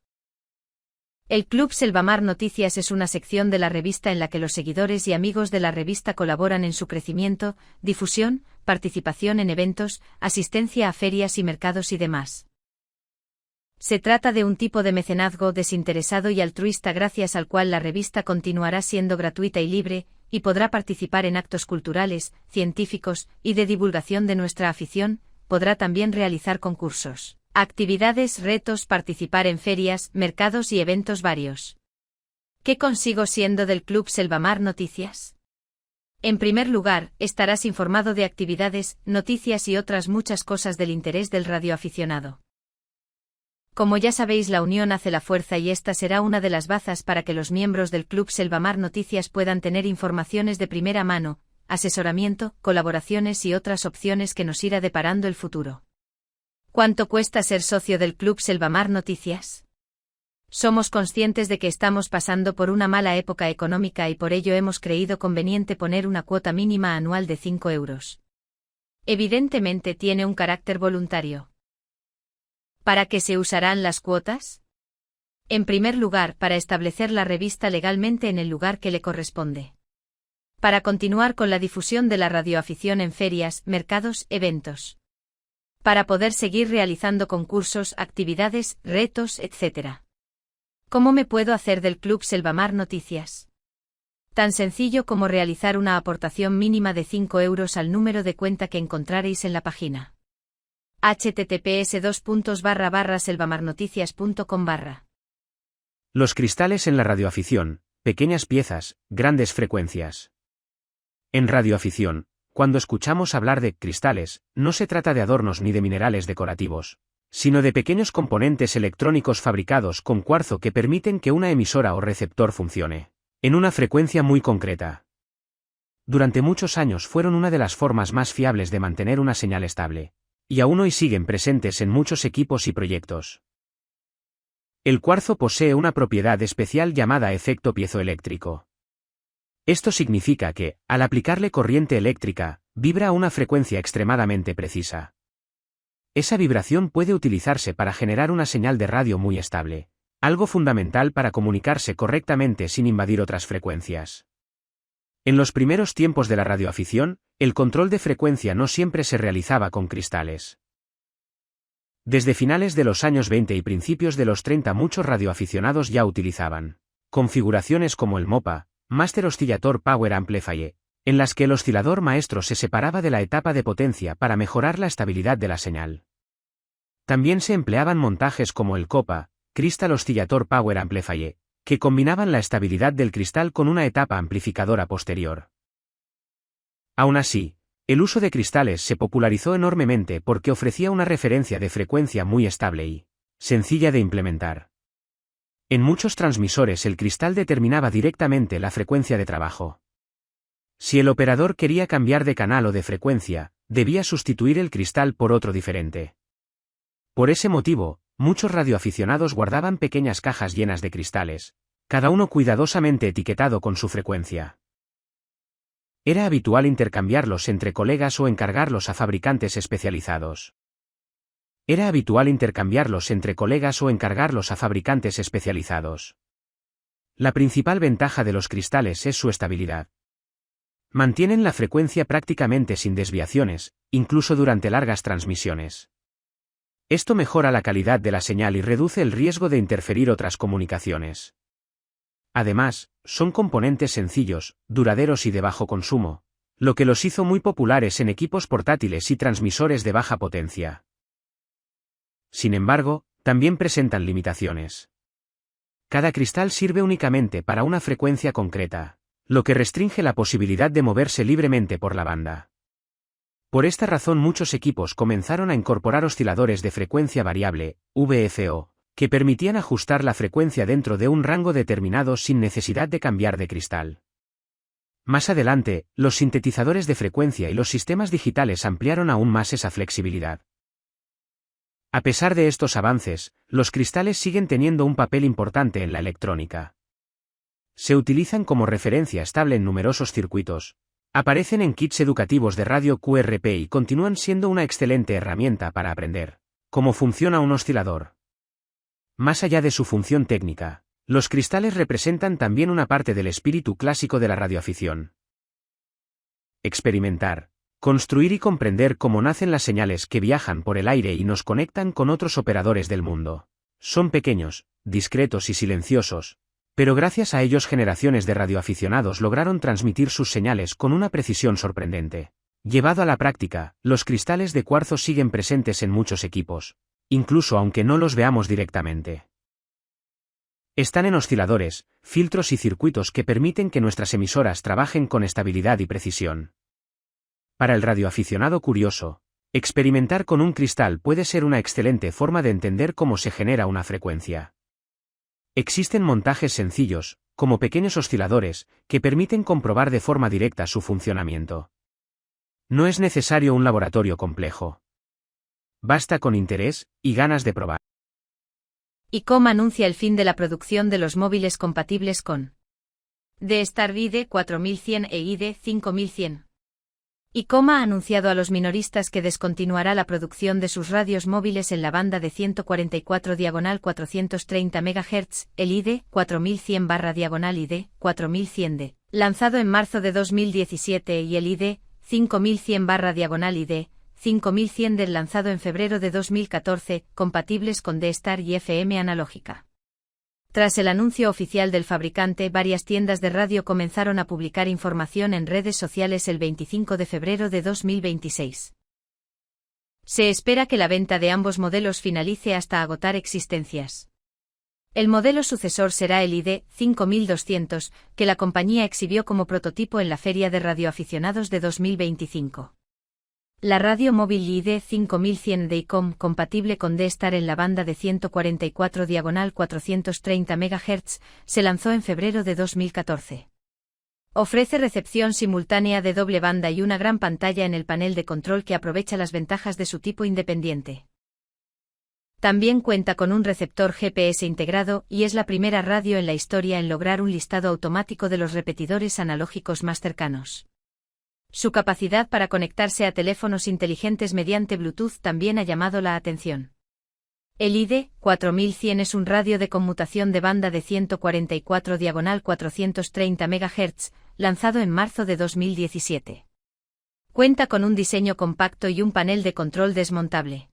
El Club Selvamar Noticias es una sección de la revista en la que los seguidores y amigos de la revista colaboran en su crecimiento, difusión, participación en eventos, asistencia a ferias y mercados y demás. Se trata de un tipo de mecenazgo desinteresado y altruista gracias al cual la revista continuará siendo gratuita y libre, y podrá participar en actos culturales, científicos y de divulgación de nuestra afición, podrá también realizar concursos, actividades, retos, participar en ferias, mercados y eventos varios. ¿Qué consigo siendo del Club Selvamar Noticias? En primer lugar, estarás informado de actividades, noticias y otras muchas cosas del interés del radioaficionado. Como ya sabéis, la unión hace la fuerza y esta será una de las bazas para que los miembros del Club Selvamar Noticias puedan tener informaciones de primera mano, asesoramiento, colaboraciones y otras opciones que nos irá deparando el futuro. ¿Cuánto cuesta ser socio del Club Selvamar Noticias? Somos conscientes de que estamos pasando por una mala época económica y por ello hemos creído conveniente poner una cuota mínima anual de 5 euros. Evidentemente tiene un carácter voluntario. ¿Para qué se usarán las cuotas? En primer lugar, para establecer la revista legalmente en el lugar que le corresponde. Para continuar con la difusión de la radioafición en ferias, mercados, eventos. Para poder seguir realizando concursos, actividades, retos, etc. ¿Cómo me puedo hacer del Club Selvamar Noticias? Tan sencillo como realizar una aportación mínima de 5 euros al número de cuenta que encontraréis en la página. https://selvamarnoticias.com/. Los cristales en la radioafición, pequeñas piezas, grandes frecuencias. En radioafición, cuando escuchamos hablar de cristales, no se trata de adornos ni de minerales decorativos, sino de pequeños componentes electrónicos fabricados con cuarzo que permiten que una emisora o receptor funcione en una frecuencia muy concreta. Durante muchos años fueron una de las formas más fiables de mantener una señal estable. Y aún hoy siguen presentes en muchos equipos y proyectos. El cuarzo posee una propiedad especial llamada efecto piezoeléctrico. Esto significa que, al aplicarle corriente eléctrica, vibra a una frecuencia extremadamente precisa. Esa vibración puede utilizarse para generar una señal de radio muy estable, algo fundamental para comunicarse correctamente sin invadir otras frecuencias. En los primeros tiempos de la radioafición, el control de frecuencia no siempre se realizaba con cristales. Desde finales de los años 20 y principios de los 30 muchos radioaficionados ya utilizaban configuraciones como el MOPA, Master Oscillator Power Amplifier, en las que el oscilador maestro se separaba de la etapa de potencia para mejorar la estabilidad de la señal. También se empleaban montajes como el COPA, Crystal Oscillator Power Amplifier, que combinaban la estabilidad del cristal con una etapa amplificadora posterior. Aún así, el uso de cristales se popularizó enormemente porque ofrecía una referencia de frecuencia muy estable y sencilla de implementar. En muchos transmisores el cristal determinaba directamente la frecuencia de trabajo. Si el operador quería cambiar de canal o de frecuencia, debía sustituir el cristal por otro diferente. Por ese motivo, Muchos radioaficionados guardaban pequeñas cajas llenas de cristales, cada uno cuidadosamente etiquetado con su frecuencia. Era habitual intercambiarlos entre colegas o encargarlos a fabricantes especializados. La principal ventaja de los cristales es su estabilidad. Mantienen la frecuencia prácticamente sin desviaciones, incluso durante largas transmisiones. Esto mejora la calidad de la señal y reduce el riesgo de interferir otras comunicaciones. Además, son componentes sencillos, duraderos y de bajo consumo, lo que los hizo muy populares en equipos portátiles y transmisores de baja potencia. Sin embargo, también presentan limitaciones. Cada cristal sirve únicamente para una frecuencia concreta, lo que restringe la posibilidad de moverse libremente por la banda. Por esta razón muchos equipos comenzaron a incorporar osciladores de frecuencia variable, VFO, que permitían ajustar la frecuencia dentro de un rango determinado sin necesidad de cambiar de cristal. Más adelante, los sintetizadores de frecuencia y los sistemas digitales ampliaron aún más esa flexibilidad. A pesar de estos avances, los cristales siguen teniendo un papel importante en la electrónica. Se utilizan como referencia estable en numerosos circuitos, aparecen en kits educativos de radio QRP y continúan siendo una excelente herramienta para aprender cómo funciona un oscilador. Más allá de su función técnica, los cristales representan también una parte del espíritu clásico de la radioafición. Experimentar, construir y comprender cómo nacen las señales que viajan por el aire y nos conectan con otros operadores del mundo. Son pequeños, discretos y silenciosos, pero gracias a ellos generaciones de radioaficionados lograron transmitir sus señales con una precisión sorprendente. Llevado a la práctica, los cristales de cuarzo siguen presentes en muchos equipos, incluso aunque no los veamos directamente. Están en osciladores, filtros y circuitos que permiten que nuestras emisoras trabajen con estabilidad y precisión. Para el radioaficionado curioso, experimentar con un cristal puede ser una excelente forma de entender cómo se genera una frecuencia. Existen montajes sencillos, como pequeños osciladores, que permiten comprobar de forma directa su funcionamiento. No es necesario un laboratorio complejo. Basta con interés y ganas de probar. ICOM anuncia el fin de la producción de los móviles compatibles con D-Star IDE 4100 e IDE 5100. ICOM ha anunciado a los minoristas que descontinuará la producción de sus radios móviles en la banda de 144/430 MHz, el IDE 4100/IDE 4100D, lanzado en marzo de 2017 y el IDE 5100/IDE 5100D lanzado en febrero de 2014, compatibles con D-Star y FM analógica. Tras el anuncio oficial del fabricante, varias tiendas de radio comenzaron a publicar información en redes sociales el 25 de febrero de 2026. Se espera que la venta de ambos modelos finalice hasta agotar existencias. El modelo sucesor será el IDE 5200, que la compañía exhibió como prototipo en la Feria de Radioaficionados de 2025. La radio móvil IDE 5100 de ICOM, compatible con D-Star en la banda de 144/430 MHz, se lanzó en febrero de 2014. Ofrece recepción simultánea de doble banda y una gran pantalla en el panel de control que aprovecha las ventajas de su tipo independiente. También cuenta con un receptor GPS integrado y es la primera radio en la historia en lograr un listado automático de los repetidores analógicos más cercanos. Su capacidad para conectarse a teléfonos inteligentes mediante Bluetooth también ha llamado la atención. El IDE 4100 es un radio de conmutación de banda de 144/430 MHz, lanzado en marzo de 2017. Cuenta con un diseño compacto y un panel de control desmontable.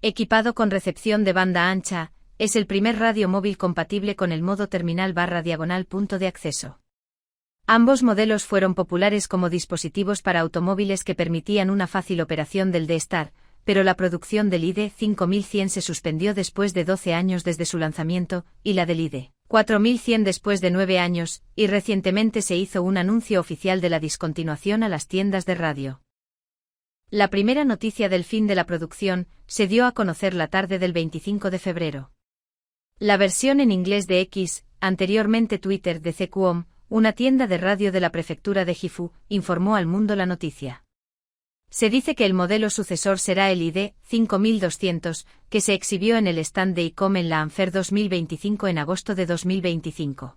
Equipado con recepción de banda ancha, es el primer radio móvil compatible con el modo terminal/punto de acceso. Ambos modelos fueron populares como dispositivos para automóviles que permitían una fácil operación del D-Star, pero la producción del IDE 5100 se suspendió después de 12 años desde su lanzamiento, y la del IDE 4100 después de 9 años, y recientemente se hizo un anuncio oficial de la discontinuación a las tiendas de radio. La primera noticia del fin de la producción se dio a conocer la tarde del 25 de febrero. La versión en inglés de X, anteriormente Twitter de CQOM, una tienda de radio de la prefectura de Gifu, informó al mundo la noticia. Se dice que el modelo sucesor será el ID 5200, que se exhibió en el stand de ICOM en la Anfer 2025 en agosto de 2025.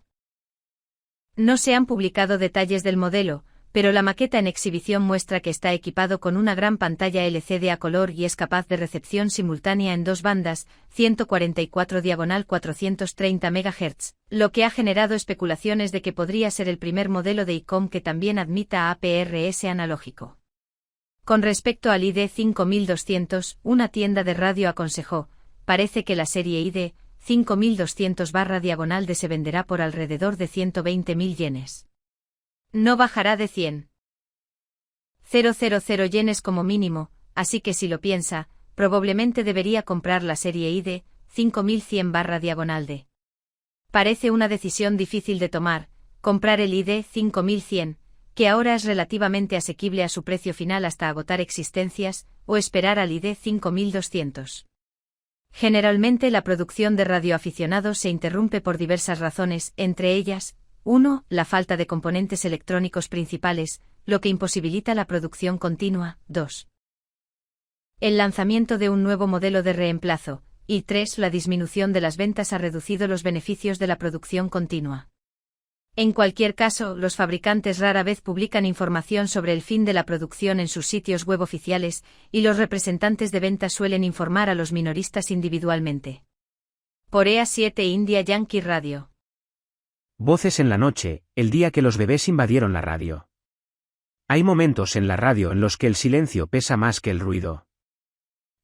No se han publicado detalles del modelo, pero la maqueta en exhibición muestra que está equipado con una gran pantalla LCD a color y es capaz de recepción simultánea en dos bandas, 144/430 MHz, lo que ha generado especulaciones de que podría ser el primer modelo de ICOM que también admita APRS analógico. Con respecto al ID 5200, una tienda de radio aconsejó, parece que la serie ID 5200/D se venderá por alrededor de 120.000 yenes. No bajará de 100.000 yenes como mínimo, así que si lo piensa, probablemente debería comprar la serie ID 5100/D. Parece una decisión difícil de tomar, comprar el ID 5100, que ahora es relativamente asequible a su precio final hasta agotar existencias, o esperar al ID 5200. Generalmente la producción de radioaficionados se interrumpe por diversas razones, entre ellas, 1. La falta de componentes electrónicos principales, lo que imposibilita la producción continua, 2. El lanzamiento de un nuevo modelo de reemplazo, y 3. La disminución de las ventas ha reducido los beneficios de la producción continua. En cualquier caso, los fabricantes rara vez publican información sobre el fin de la producción en sus sitios web oficiales, y los representantes de ventas suelen informar a los minoristas individualmente. Por EA7 India Yankee Radio. Voces en la noche, el día que los bebés invadieron la radio. Hay momentos en la radio en los que el silencio pesa más que el ruido.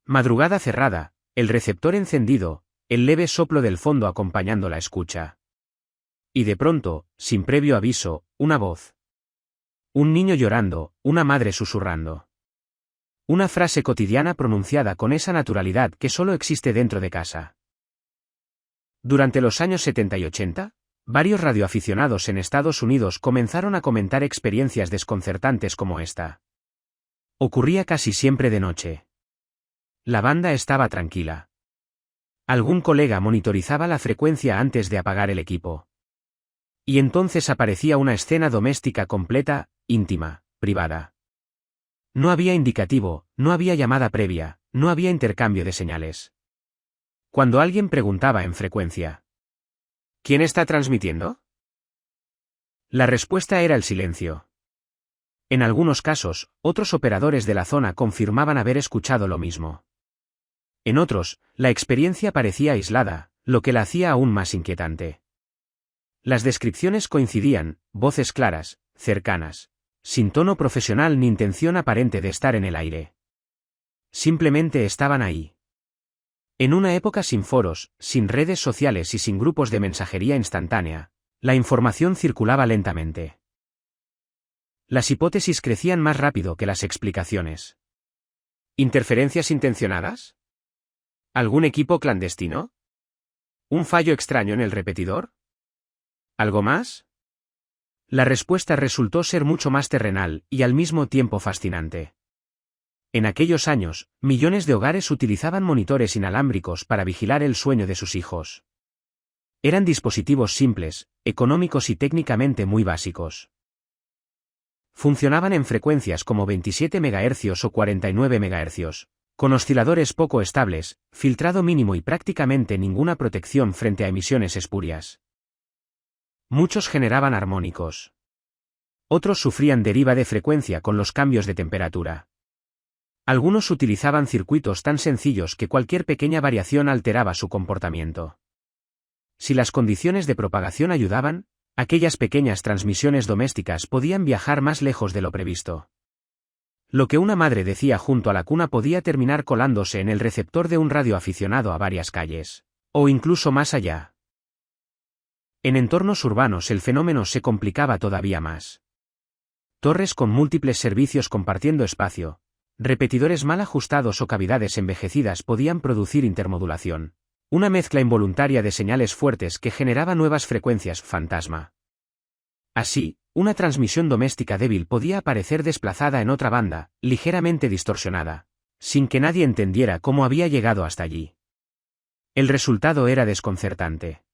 Madrugada cerrada, el receptor encendido, el leve soplo del fondo acompañando la escucha. Y de pronto, sin previo aviso, una voz. Un niño llorando, una madre susurrando. Una frase cotidiana pronunciada con esa naturalidad que solo existe dentro de casa. Durante los años 70 y 80, varios radioaficionados en Estados Unidos comenzaron a comentar experiencias desconcertantes como esta. Ocurría casi siempre de noche. La banda estaba tranquila. Algún colega monitorizaba la frecuencia antes de apagar el equipo. Y entonces aparecía una escena doméstica completa, íntima, privada. No había indicativo, no había llamada previa, no había intercambio de señales. Cuando alguien preguntaba en frecuencia, ¿quién está transmitiendo?, la respuesta era el silencio. En algunos casos, otros operadores de la zona confirmaban haber escuchado lo mismo. En otros, la experiencia parecía aislada, lo que la hacía aún más inquietante. Las descripciones coincidían, voces claras, cercanas, sin tono profesional ni intención aparente de estar en el aire. Simplemente estaban ahí. En una época sin foros, sin redes sociales y sin grupos de mensajería instantánea, la información circulaba lentamente. Las hipótesis crecían más rápido que las explicaciones. ¿Interferencias intencionadas? ¿Algún equipo clandestino? ¿Un fallo extraño en el repetidor? ¿Algo más? La respuesta resultó ser mucho más terrenal y al mismo tiempo fascinante. En aquellos años, millones de hogares utilizaban monitores inalámbricos para vigilar el sueño de sus hijos. Eran dispositivos simples, económicos y técnicamente muy básicos. Funcionaban en frecuencias como 27 MHz o 49 MHz, con osciladores poco estables, filtrado mínimo y prácticamente ninguna protección frente a emisiones espurias. Muchos generaban armónicos. Otros sufrían deriva de frecuencia con los cambios de temperatura. Algunos utilizaban circuitos tan sencillos que cualquier pequeña variación alteraba su comportamiento. Si las condiciones de propagación ayudaban, aquellas pequeñas transmisiones domésticas podían viajar más lejos de lo previsto. Lo que una madre decía junto a la cuna podía terminar colándose en el receptor de un radioaficionado a varias calles, o incluso más allá. En entornos urbanos el fenómeno se complicaba todavía más. Torres con múltiples servicios compartiendo espacio, repetidores mal ajustados o cavidades envejecidas podían producir intermodulación, una mezcla involuntaria de señales fuertes que generaba nuevas frecuencias fantasma. Así, una transmisión doméstica débil podía aparecer desplazada en otra banda, ligeramente distorsionada, sin que nadie entendiera cómo había llegado hasta allí. El resultado era desconcertante.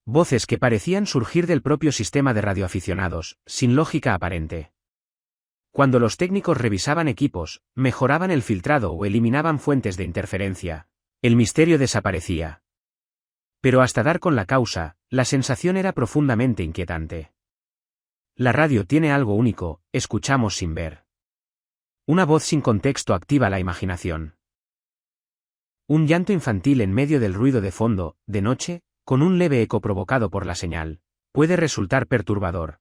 Voces que parecían surgir del propio sistema de radioaficionados, sin lógica aparente. Cuando los técnicos revisaban equipos, mejoraban el filtrado o eliminaban fuentes de interferencia, el misterio desaparecía. Pero hasta dar con la causa, la sensación era profundamente inquietante. La radio tiene algo único, escuchamos sin ver. Una voz sin contexto activa la imaginación. Un llanto infantil en medio del ruido de fondo, de noche, con un leve eco provocado por la señal, puede resultar perturbador.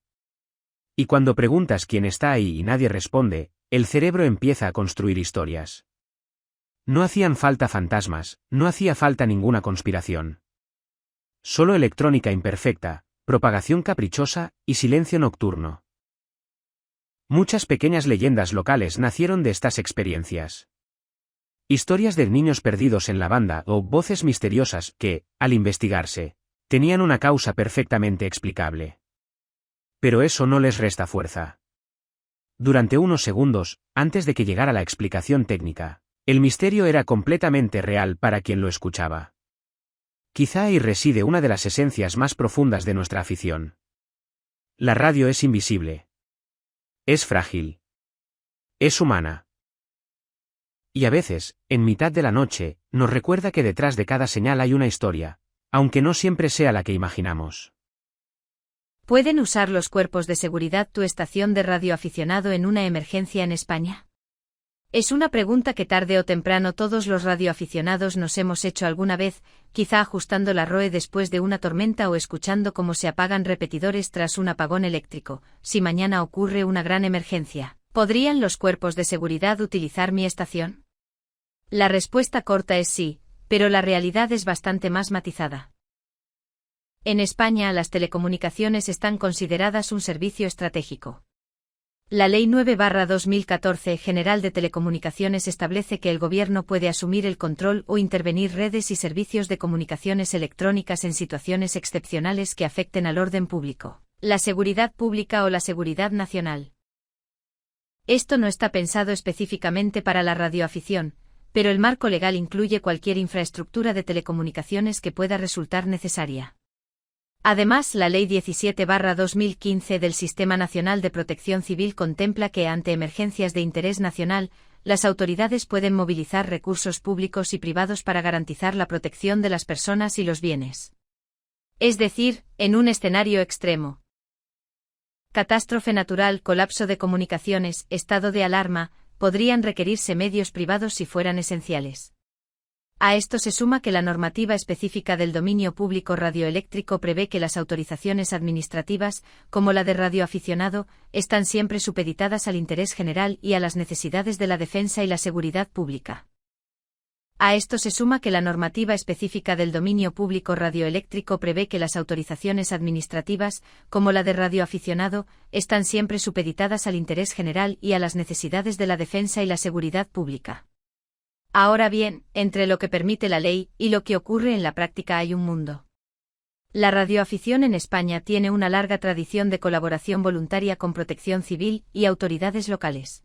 Y cuando preguntas quién está ahí y nadie responde, el cerebro empieza a construir historias. No hacían falta fantasmas, no hacía falta ninguna conspiración. Solo electrónica imperfecta, propagación caprichosa y silencio nocturno. Muchas pequeñas leyendas locales nacieron de estas experiencias. Historias de niños perdidos en la banda o voces misteriosas que, al investigarse, tenían una causa perfectamente explicable. Pero eso no les resta fuerza. Durante unos segundos, antes de que llegara la explicación técnica, el misterio era completamente real para quien lo escuchaba. Quizá ahí reside una de las esencias más profundas de nuestra afición. La radio es invisible. Es frágil. Es humana. Y a veces, en mitad de la noche, nos recuerda que detrás de cada señal hay una historia, aunque no siempre sea la que imaginamos. ¿Pueden usar los cuerpos de seguridad tu estación de radioaficionado en una emergencia en España? Es una pregunta que tarde o temprano todos los radioaficionados nos hemos hecho alguna vez, quizá ajustando la ROE después de una tormenta o escuchando cómo se apagan repetidores tras un apagón eléctrico. Si mañana ocurre una gran emergencia, ¿podrían los cuerpos de seguridad utilizar mi estación? La respuesta corta es sí, pero la realidad es bastante más matizada. En España las telecomunicaciones están consideradas un servicio estratégico. La Ley 9/2014 General de Telecomunicaciones establece que el Gobierno puede asumir el control o intervenir redes y servicios de comunicaciones electrónicas en situaciones excepcionales que afecten al orden público, la seguridad pública o la seguridad nacional. Esto no está pensado específicamente para la radioafición, pero el marco legal incluye cualquier infraestructura de telecomunicaciones que pueda resultar necesaria. Además, la Ley 17/2015 del Sistema Nacional de Protección Civil contempla que ante emergencias de interés nacional, las autoridades pueden movilizar recursos públicos y privados para garantizar la protección de las personas y los bienes. Es decir, en un escenario extremo. Catástrofe natural, colapso de comunicaciones, estado de alarma, podrían requerirse medios privados si fueran esenciales. A esto se suma que la normativa específica del dominio público radioeléctrico prevé que las autorizaciones administrativas, como la de radioaficionado, están siempre supeditadas al interés general y a las necesidades de la defensa y la seguridad pública. A esto se suma que la normativa específica del dominio público radioeléctrico prevé que las autorizaciones administrativas, como la de radioaficionado, están siempre supeditadas al interés general y a las necesidades de la defensa y la seguridad pública. Ahora bien, entre lo que permite la ley y lo que ocurre en la práctica hay un mundo. La radioafición en España tiene una larga tradición de colaboración voluntaria con Protección Civil y autoridades locales.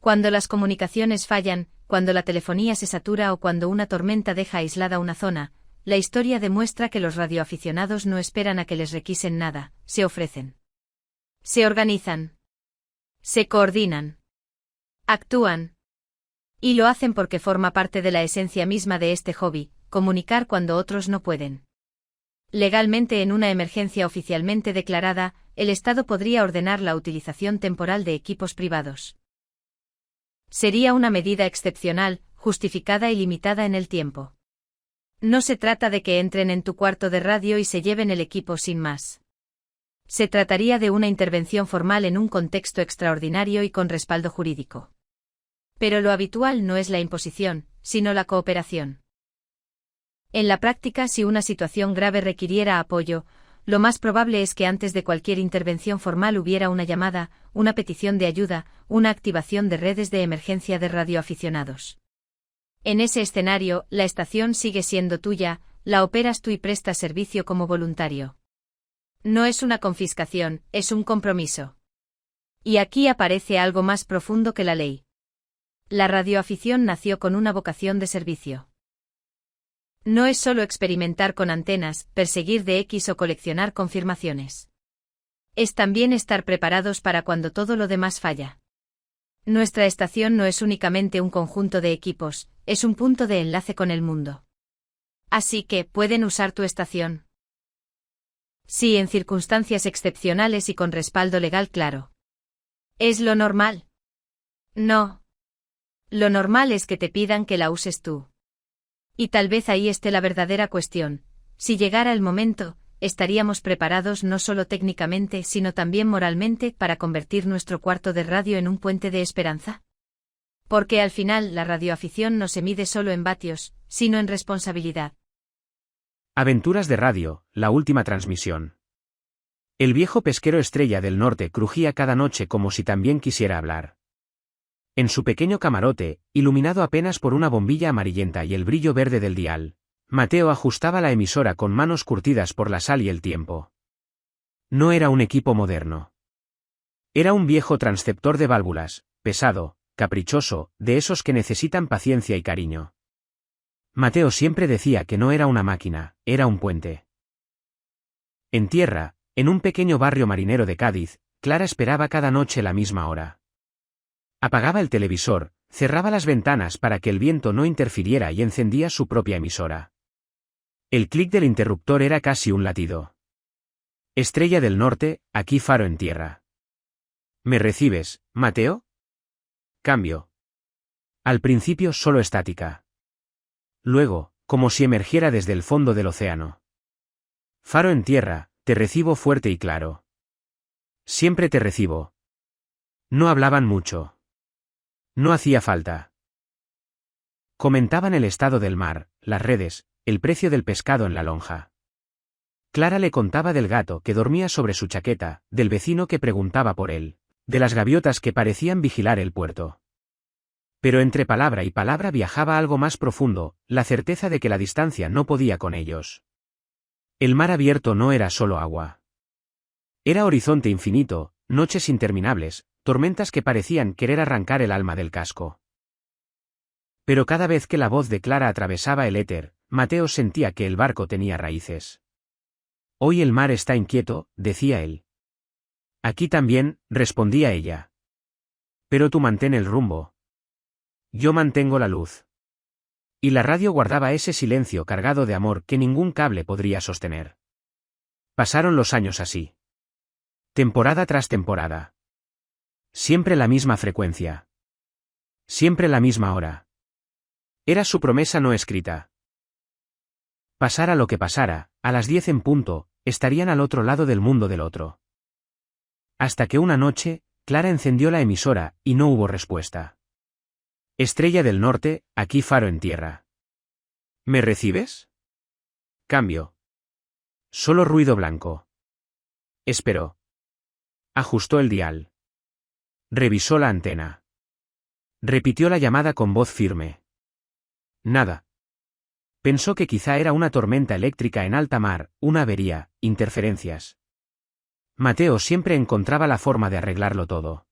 Cuando las comunicaciones fallan, cuando la telefonía se satura o cuando una tormenta deja aislada una zona, la historia demuestra que los radioaficionados no esperan a que les requisen nada, se ofrecen. Se organizan. Se coordinan. Actúan. Y lo hacen porque forma parte de la esencia misma de este hobby, comunicar cuando otros no pueden. Legalmente, en una emergencia oficialmente declarada, el Estado podría ordenar la utilización temporal de equipos privados. Sería una medida excepcional, justificada y limitada en el tiempo. No se trata de que entren en tu cuarto de radio y se lleven el equipo sin más. Se trataría de una intervención formal en un contexto extraordinario y con respaldo jurídico. Pero lo habitual no es la imposición, sino la cooperación. En la práctica, si una situación grave requiriera apoyo, lo más probable es que antes de cualquier intervención formal hubiera una llamada, una petición de ayuda, una activación de redes de emergencia de radioaficionados. En ese escenario, la estación sigue siendo tuya, la operas tú y prestas servicio como voluntario. No es una confiscación, es un compromiso. Y aquí aparece algo más profundo que la ley. La radioafición nació con una vocación de servicio. No es solo experimentar con antenas, perseguir DX o coleccionar confirmaciones. Es también estar preparados para cuando todo lo demás falla. Nuestra estación no es únicamente un conjunto de equipos, es un punto de enlace con el mundo. Así que, ¿pueden usar tu estación? Sí, en circunstancias excepcionales y con respaldo legal claro. ¿Es lo normal? No. Lo normal es que te pidan que la uses tú. Y tal vez ahí esté la verdadera cuestión. Si llegara el momento, ¿estaríamos preparados no solo técnicamente sino también moralmente para convertir nuestro cuarto de radio en un puente de esperanza? Porque al final la radioafición no se mide solo en vatios, sino en responsabilidad. Aventuras de radio, la última transmisión. El viejo pesquero Estrella del Norte crujía cada noche como si también quisiera hablar. En su pequeño camarote, iluminado apenas por una bombilla amarillenta y el brillo verde del dial, Mateo ajustaba la emisora con manos curtidas por la sal y el tiempo. No era un equipo moderno. Era un viejo transceptor de válvulas, pesado, caprichoso, de esos que necesitan paciencia y cariño. Mateo siempre decía que no era una máquina, era un puente. En tierra, en un pequeño barrio marinero de Cádiz, Clara esperaba cada noche la misma hora. Apagaba el televisor, cerraba las ventanas para que el viento no interfiriera y encendía su propia emisora. El clic del interruptor era casi un latido. Estrella del Norte, aquí Faro en tierra. ¿Me recibes, Mateo? Cambio. Al principio solo estática. Luego, como si emergiera desde el fondo del océano. Faro en tierra, te recibo fuerte y claro. Siempre te recibo. No hablaban mucho. No hacía falta. Comentaban el estado del mar, las redes, el precio del pescado en la lonja. Clara le contaba del gato que dormía sobre su chaqueta, del vecino que preguntaba por él, de las gaviotas que parecían vigilar el puerto. Pero entre palabra y palabra viajaba algo más profundo, la certeza de que la distancia no podía con ellos. El mar abierto no era solo agua. Era horizonte infinito, noches interminables, tormentas que parecían querer arrancar el alma del casco. Pero cada vez que la voz de Clara atravesaba el éter, Mateo sentía que el barco tenía raíces. Hoy el mar está inquieto, decía él. Aquí también, respondía ella. Pero tú mantén el rumbo. Yo mantengo la luz. Y la radio guardaba ese silencio cargado de amor que ningún cable podría sostener. Pasaron los años así. Temporada tras temporada. Siempre la misma frecuencia. Siempre la misma hora. Era su promesa no escrita. Pasara lo que pasara, a las 10 en punto, estarían al otro lado del mundo del otro. Hasta que una noche, Clara encendió la emisora, y no hubo respuesta. Estrella del Norte, aquí Faro en tierra. ¿Me recibes? Cambio. Solo ruido blanco. Esperó. Ajustó el dial. Revisó la antena. Repitió la llamada con voz firme. Nada. Pensó que quizá era una tormenta eléctrica en alta mar, una avería, interferencias. Mateo siempre encontraba la forma de arreglarlo todo.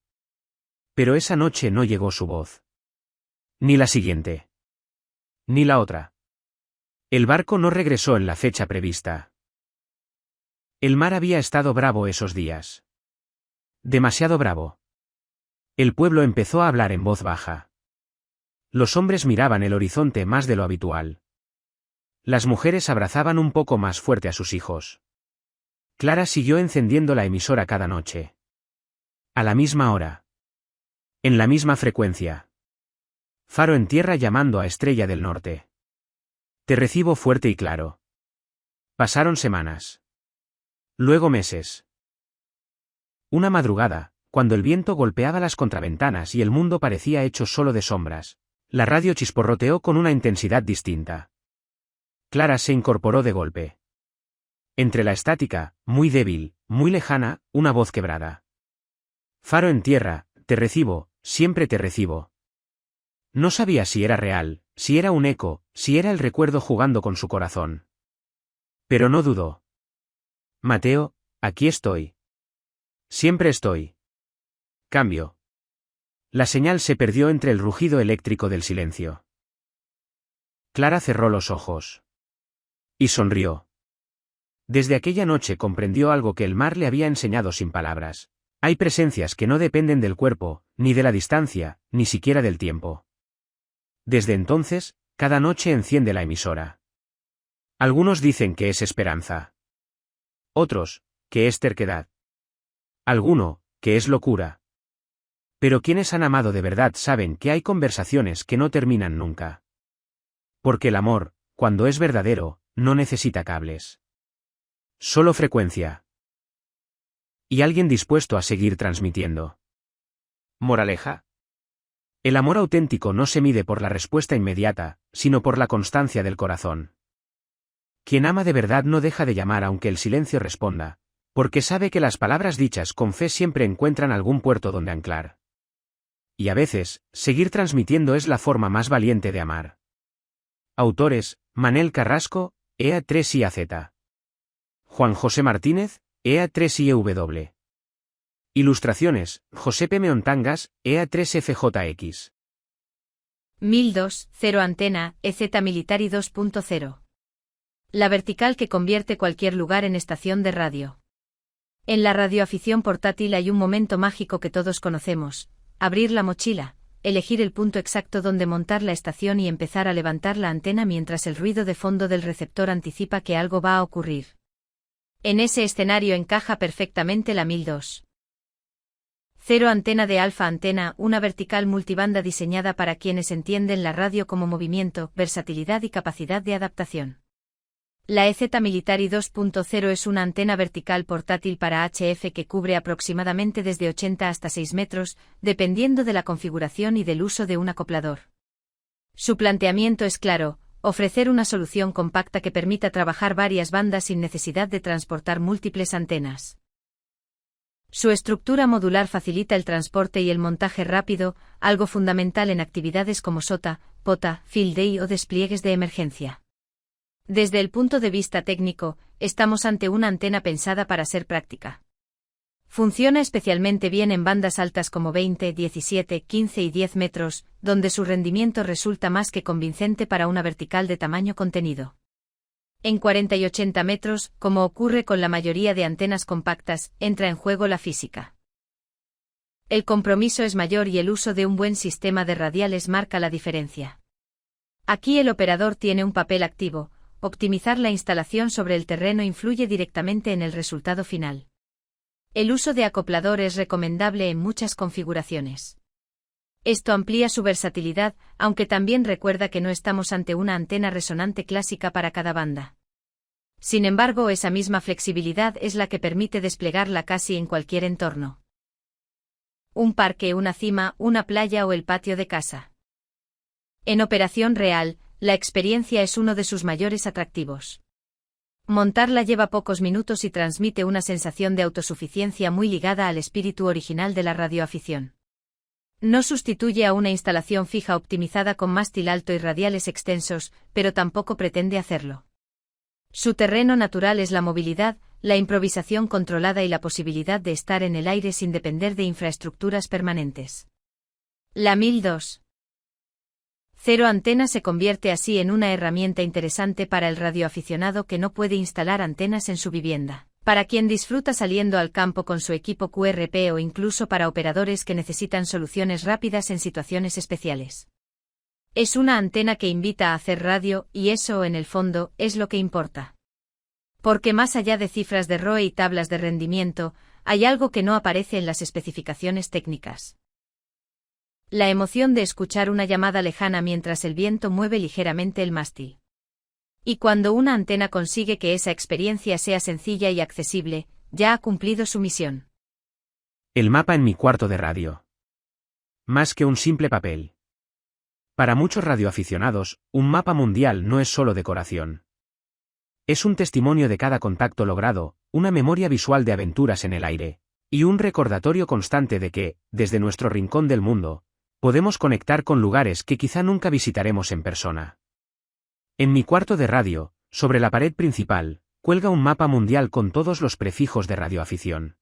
Pero esa noche no llegó su voz. Ni la siguiente. Ni la otra. El barco no regresó en la fecha prevista. El mar había estado bravo esos días. Demasiado bravo. El pueblo empezó a hablar en voz baja. Los hombres miraban el horizonte más de lo habitual. Las mujeres abrazaban un poco más fuerte a sus hijos. Clara siguió encendiendo la emisora cada noche. A la misma hora. En la misma frecuencia. Faro en tierra llamando a Estrella del Norte. Te recibo fuerte y claro. Pasaron semanas. Luego meses. Una madrugada, cuando el viento golpeaba las contraventanas y el mundo parecía hecho solo de sombras, la radio chisporroteó con una intensidad distinta. Clara se incorporó de golpe. Entre la estática, muy débil, muy lejana, una voz quebrada. Faro en tierra, te recibo, siempre te recibo. No sabía si era real, si era un eco, si era el recuerdo jugando con su corazón. Pero no dudó. Mateo, aquí estoy. Siempre estoy. Cambio. La señal se perdió entre el rugido eléctrico del silencio. Clara cerró los ojos. Y sonrió. Desde aquella noche comprendió algo que el mar le había enseñado sin palabras. Hay presencias que no dependen del cuerpo, ni de la distancia, ni siquiera del tiempo. Desde entonces, cada noche enciende la emisora. Algunos dicen que es esperanza. Otros, que es terquedad. Alguno, que es locura. Pero quienes han amado de verdad saben que hay conversaciones que no terminan nunca. Porque el amor, cuando es verdadero, no necesita cables. Solo frecuencia. Y alguien dispuesto a seguir transmitiendo. Moraleja. El amor auténtico no se mide por la respuesta inmediata, sino por la constancia del corazón. Quien ama de verdad no deja de llamar aunque el silencio responda, porque sabe que las palabras dichas con fe siempre encuentran algún puerto donde anclar. Y a veces, seguir transmitiendo es la forma más valiente de amar. Autores: Manel Carrasco, EA3IAZ. Juan José Martínez, EA3IEW. Ilustraciones: José P. Meontangas, EA3FJX. 1002, 0 Antena, EZ Military 2.0. La vertical que convierte cualquier lugar en estación de radio. En la radioafición portátil hay un momento mágico que todos conocemos: abrir la mochila, elegir el punto exacto donde montar la estación y empezar a levantar la antena mientras el ruido de fondo del receptor anticipa que algo va a ocurrir. En ese escenario encaja perfectamente la 1002. 0 Antena de Alfa Antena, una vertical multibanda diseñada para quienes entienden la radio como movimiento, versatilidad y capacidad de adaptación. La EZ Military 2.0 es una antena vertical portátil para HF que cubre aproximadamente desde 80 hasta 6 metros, dependiendo de la configuración y del uso de un acoplador. Su planteamiento es claro: ofrecer una solución compacta que permita trabajar varias bandas sin necesidad de transportar múltiples antenas. Su estructura modular facilita el transporte y el montaje rápido, algo fundamental en actividades como SOTA, POTA, Field Day o despliegues de emergencia. Desde el punto de vista técnico, estamos ante una antena pensada para ser práctica. Funciona especialmente bien en bandas altas como 20, 17, 15 y 10 metros, donde su rendimiento resulta más que convincente para una vertical de tamaño contenido. En 40 y 80 metros, como ocurre con la mayoría de antenas compactas, entra en juego la física. El compromiso es mayor y el uso de un buen sistema de radiales marca la diferencia. Aquí el operador tiene un papel activo: optimizar la instalación sobre el terreno influye directamente en el resultado final. El uso de acoplador es recomendable en muchas configuraciones. Esto amplía su versatilidad, aunque también recuerda que no estamos ante una antena resonante clásica para cada banda. Sin embargo, esa misma flexibilidad es la que permite desplegarla casi en cualquier entorno. Un parque, una cima, una playa o el patio de casa. En operación real, la experiencia es uno de sus mayores atractivos. Montarla lleva pocos minutos y transmite una sensación de autosuficiencia muy ligada al espíritu original de la radioafición. No sustituye a una instalación fija optimizada con mástil alto y radiales extensos, pero tampoco pretende hacerlo. Su terreno natural es la movilidad, la improvisación controlada y la posibilidad de estar en el aire sin depender de infraestructuras permanentes. La 1002. 0 Antena se convierte así en una herramienta interesante para el radioaficionado que no puede instalar antenas en su vivienda, para quien disfruta saliendo al campo con su equipo QRP o incluso para operadores que necesitan soluciones rápidas en situaciones especiales. Es una antena que invita a hacer radio, y eso, en el fondo, es lo que importa. Porque más allá de cifras de ROE y tablas de rendimiento, hay algo que no aparece en las especificaciones técnicas. La emoción de escuchar una llamada lejana mientras el viento mueve ligeramente el mástil. Y cuando una antena consigue que esa experiencia sea sencilla y accesible, ya ha cumplido su misión. El mapa en mi cuarto de radio. Más que un simple papel. Para muchos radioaficionados, un mapa mundial no es solo decoración. Es un testimonio de cada contacto logrado, una memoria visual de aventuras en el aire, y un recordatorio constante de que, desde nuestro rincón del mundo, podemos conectar con lugares que quizá nunca visitaremos en persona. En mi cuarto de radio, sobre la pared principal, cuelga un mapa mundial con todos los prefijos de radioafición.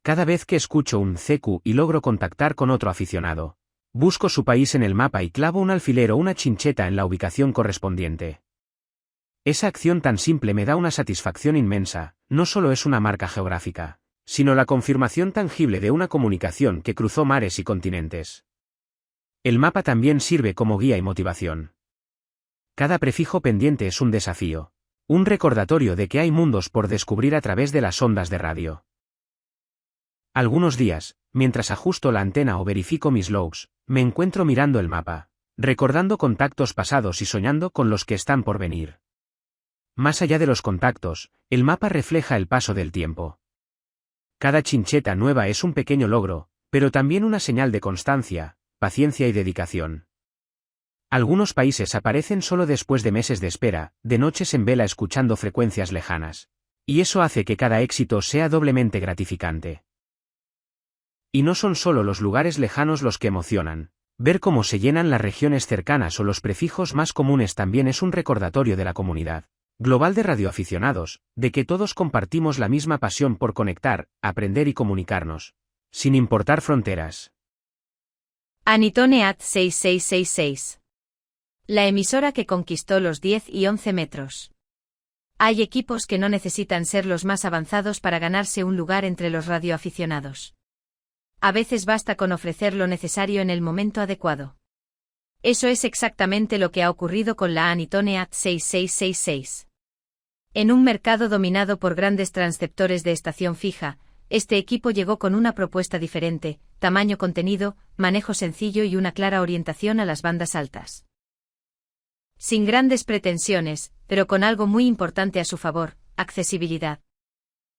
Cada vez que escucho un CQ y logro contactar con otro aficionado, busco su país en el mapa y clavo un alfiler o una chincheta en la ubicación correspondiente. Esa acción tan simple me da una satisfacción inmensa, no solo es una marca geográfica, sino la confirmación tangible de una comunicación que cruzó mares y continentes. El mapa también sirve como guía y motivación. Cada prefijo pendiente es un desafío, un recordatorio de que hay mundos por descubrir a través de las ondas de radio. Algunos días, mientras ajusto la antena o verifico mis logs, me encuentro mirando el mapa, recordando contactos pasados y soñando con los que están por venir. Más allá de los contactos, el mapa refleja el paso del tiempo. Cada chincheta nueva es un pequeño logro, pero también una señal de constancia, paciencia y dedicación. Algunos países aparecen solo después de meses de espera, de noches en vela escuchando frecuencias lejanas. Y eso hace que cada éxito sea doblemente gratificante. Y no son solo los lugares lejanos los que emocionan. Ver cómo se llenan las regiones cercanas o los prefijos más comunes también es un recordatorio de la comunidad global de radioaficionados, de que todos compartimos la misma pasión por conectar, aprender y comunicarnos, sin importar fronteras. Anytone At 6666. La emisora que conquistó los 10 y 11 metros. Hay equipos que no necesitan ser los más avanzados para ganarse un lugar entre los radioaficionados. A veces basta con ofrecer lo necesario en el momento adecuado. Eso es exactamente lo que ha ocurrido con la Anytone At 6666. En un mercado dominado por grandes transceptores de estación fija, este equipo llegó con una propuesta diferente: tamaño contenido, manejo sencillo y una clara orientación a las bandas altas. Sin grandes pretensiones, pero con algo muy importante a su favor: accesibilidad.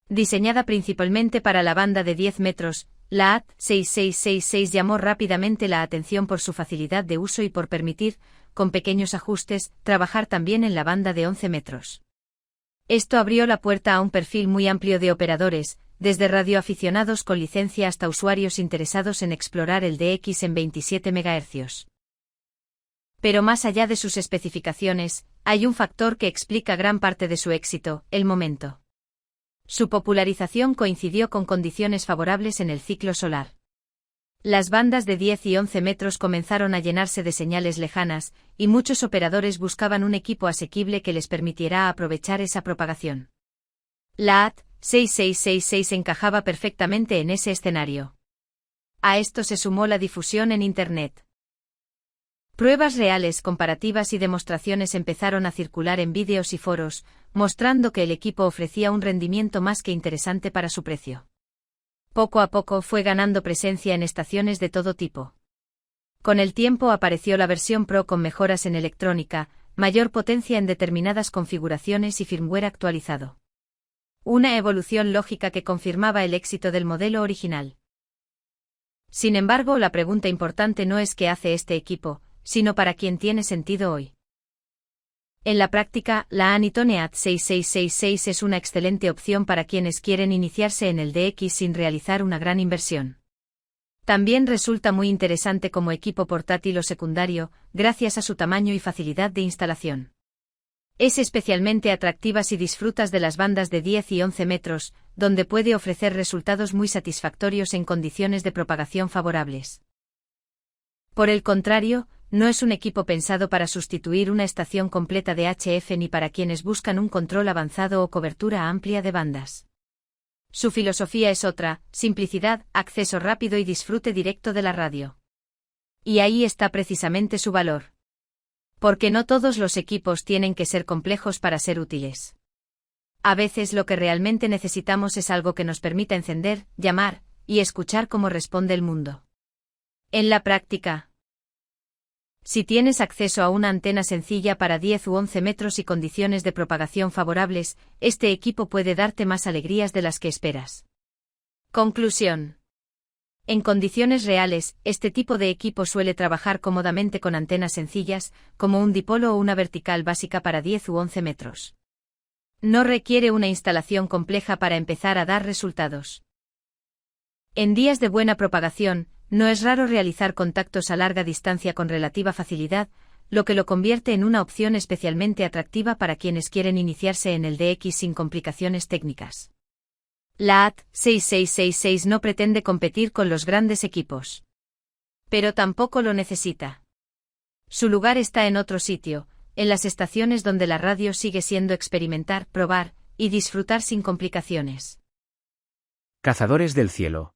Diseñada principalmente para la banda de 10 metros, la AT 6666 llamó rápidamente la atención por su facilidad de uso y por permitir, con pequeños ajustes, trabajar también en la banda de 11 metros. Esto abrió la puerta a un perfil muy amplio de operadores, desde radioaficionados con licencia hasta usuarios interesados en explorar el DX en 27 MHz. Pero más allá de sus especificaciones, hay un factor que explica gran parte de su éxito: el momento. Su popularización coincidió con condiciones favorables en el ciclo solar. Las bandas de 10 y 11 metros comenzaron a llenarse de señales lejanas, y muchos operadores buscaban un equipo asequible que les permitiera aprovechar esa propagación. La AT 6666 encajaba perfectamente en ese escenario. A esto se sumó la difusión en Internet. Pruebas reales, comparativas y demostraciones empezaron a circular en vídeos y foros, mostrando que el equipo ofrecía un rendimiento más que interesante para su precio. Poco a poco fue ganando presencia en estaciones de todo tipo. Con el tiempo apareció la versión Pro con mejoras en electrónica, mayor potencia en determinadas configuraciones y firmware actualizado. Una evolución lógica que confirmaba el éxito del modelo original. Sin embargo, la pregunta importante no es qué hace este equipo, sino para quién tiene sentido hoy. En la práctica, la Anytone At 6666 es una excelente opción para quienes quieren iniciarse en el DX sin realizar una gran inversión. También resulta muy interesante como equipo portátil o secundario, gracias a su tamaño y facilidad de instalación. Es especialmente atractiva si disfrutas de las bandas de 10 y 11 metros, donde puede ofrecer resultados muy satisfactorios en condiciones de propagación favorables. Por el contrario, no es un equipo pensado para sustituir una estación completa de HF ni para quienes buscan un control avanzado o cobertura amplia de bandas. Su filosofía es otra: simplicidad, acceso rápido y disfrute directo de la radio. Y ahí está precisamente su valor. Porque no todos los equipos tienen que ser complejos para ser útiles. A veces lo que realmente necesitamos es algo que nos permita encender, llamar y escuchar cómo responde el mundo. En la práctica, si tienes acceso a una antena sencilla para 10 u 11 metros y condiciones de propagación favorables, este equipo puede darte más alegrías de las que esperas. Conclusión. En condiciones reales, este tipo de equipo suele trabajar cómodamente con antenas sencillas, como un dipolo o una vertical básica para 10 u 11 metros. No requiere una instalación compleja para empezar a dar resultados. En días de buena propagación, no es raro realizar contactos a larga distancia con relativa facilidad, lo que lo convierte en una opción especialmente atractiva para quienes quieren iniciarse en el DX sin complicaciones técnicas. La AT 6666 no pretende competir con los grandes equipos. Pero tampoco lo necesita. Su lugar está en otro sitio, en las estaciones donde la radio sigue siendo experimentar, probar y disfrutar sin complicaciones. Cazadores del cielo.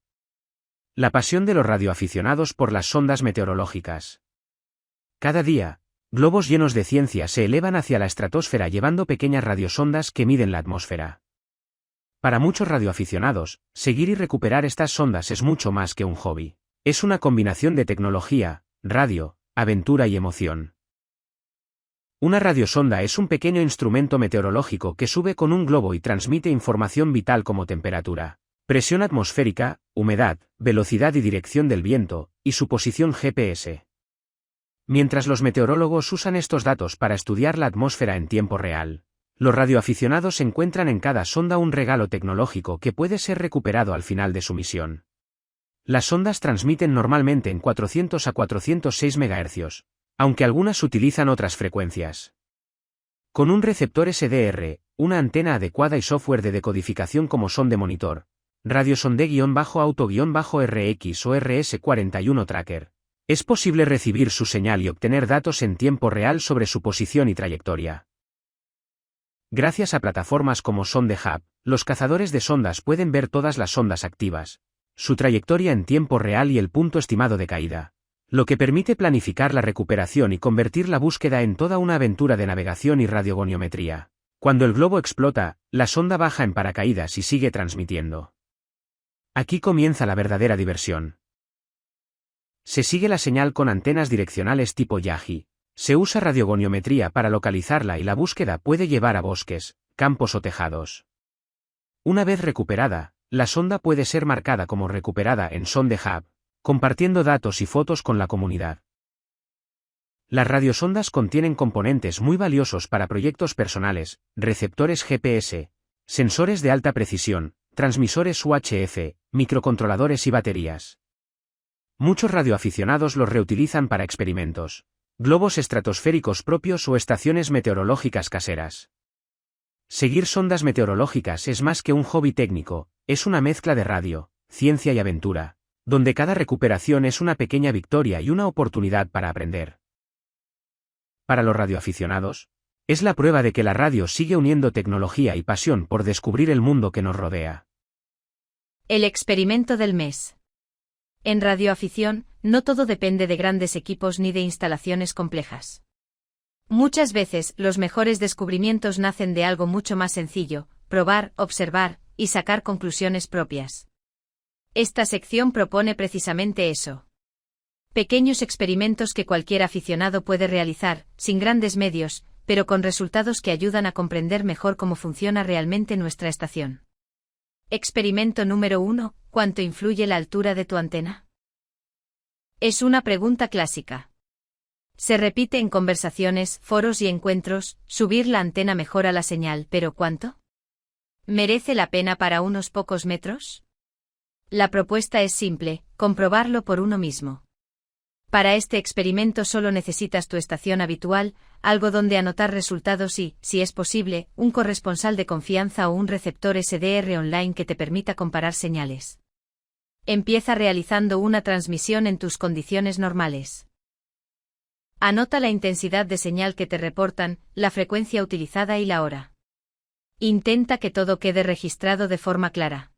La pasión de los radioaficionados por las sondas meteorológicas. Cada día, globos llenos de ciencia se elevan hacia la estratosfera llevando pequeñas radiosondas que miden la atmósfera. Para muchos radioaficionados, seguir y recuperar estas sondas es mucho más que un hobby. Es una combinación de tecnología, radio, aventura y emoción. Una radiosonda es un pequeño instrumento meteorológico que sube con un globo y transmite información vital como temperatura, presión atmosférica, humedad, velocidad y dirección del viento, y su posición GPS. Mientras los meteorólogos usan estos datos para estudiar la atmósfera en tiempo real, los radioaficionados encuentran en cada sonda un regalo tecnológico que puede ser recuperado al final de su misión. Las sondas transmiten normalmente en 400 a 406 MHz, aunque algunas utilizan otras frecuencias. Con un receptor SDR, una antena adecuada y software de decodificación como sonde monitor, radiosonde-auto-RX o RS41 Tracker, es posible recibir su señal y obtener datos en tiempo real sobre su posición y trayectoria. Gracias a plataformas como SondeHub, los cazadores de sondas pueden ver todas las sondas activas, su trayectoria en tiempo real y el punto estimado de caída, lo que permite planificar la recuperación y convertir la búsqueda en toda una aventura de navegación y radiogoniometría. Cuando el globo explota, la sonda baja en paracaídas y sigue transmitiendo. Aquí comienza la verdadera diversión. Se sigue la señal con antenas direccionales tipo Yahi. Se usa radiogoniometría para localizarla y la búsqueda puede llevar a bosques, campos o tejados. Una vez recuperada, la sonda puede ser marcada como recuperada en SondeHub, compartiendo datos y fotos con la comunidad. Las radiosondas contienen componentes muy valiosos para proyectos personales, receptores GPS, sensores de alta precisión, transmisores UHF, microcontroladores y baterías. Muchos radioaficionados los reutilizan para experimentos, globos estratosféricos propios o estaciones meteorológicas caseras. Seguir sondas meteorológicas es más que un hobby técnico, es una mezcla de radio, ciencia y aventura, donde cada recuperación es una pequeña victoria y una oportunidad para aprender. Para los radioaficionados, es la prueba de que la radio sigue uniendo tecnología y pasión por descubrir el mundo que nos rodea. El experimento del mes. En radioafición, no todo depende de grandes equipos ni de instalaciones complejas. Muchas veces, los mejores descubrimientos nacen de algo mucho más sencillo: probar, observar y sacar conclusiones propias. Esta sección propone precisamente eso. Pequeños experimentos que cualquier aficionado puede realizar, sin grandes medios, pero con resultados que ayudan a comprender mejor cómo funciona realmente nuestra estación. Experimento número 1. ¿Cuánto influye la altura de tu antena? Es una pregunta clásica. Se repite en conversaciones, foros y encuentros: subir la antena mejora la señal, pero ¿cuánto? ¿Merece la pena para unos pocos metros? La propuesta es simple: comprobarlo por uno mismo. Para este experimento solo necesitas tu estación habitual, algo donde anotar resultados y, si es posible, un corresponsal de confianza o un receptor SDR online que te permita comparar señales. Empieza realizando una transmisión en tus condiciones normales. Anota la intensidad de señal que te reportan, la frecuencia utilizada y la hora. Intenta que todo quede registrado de forma clara.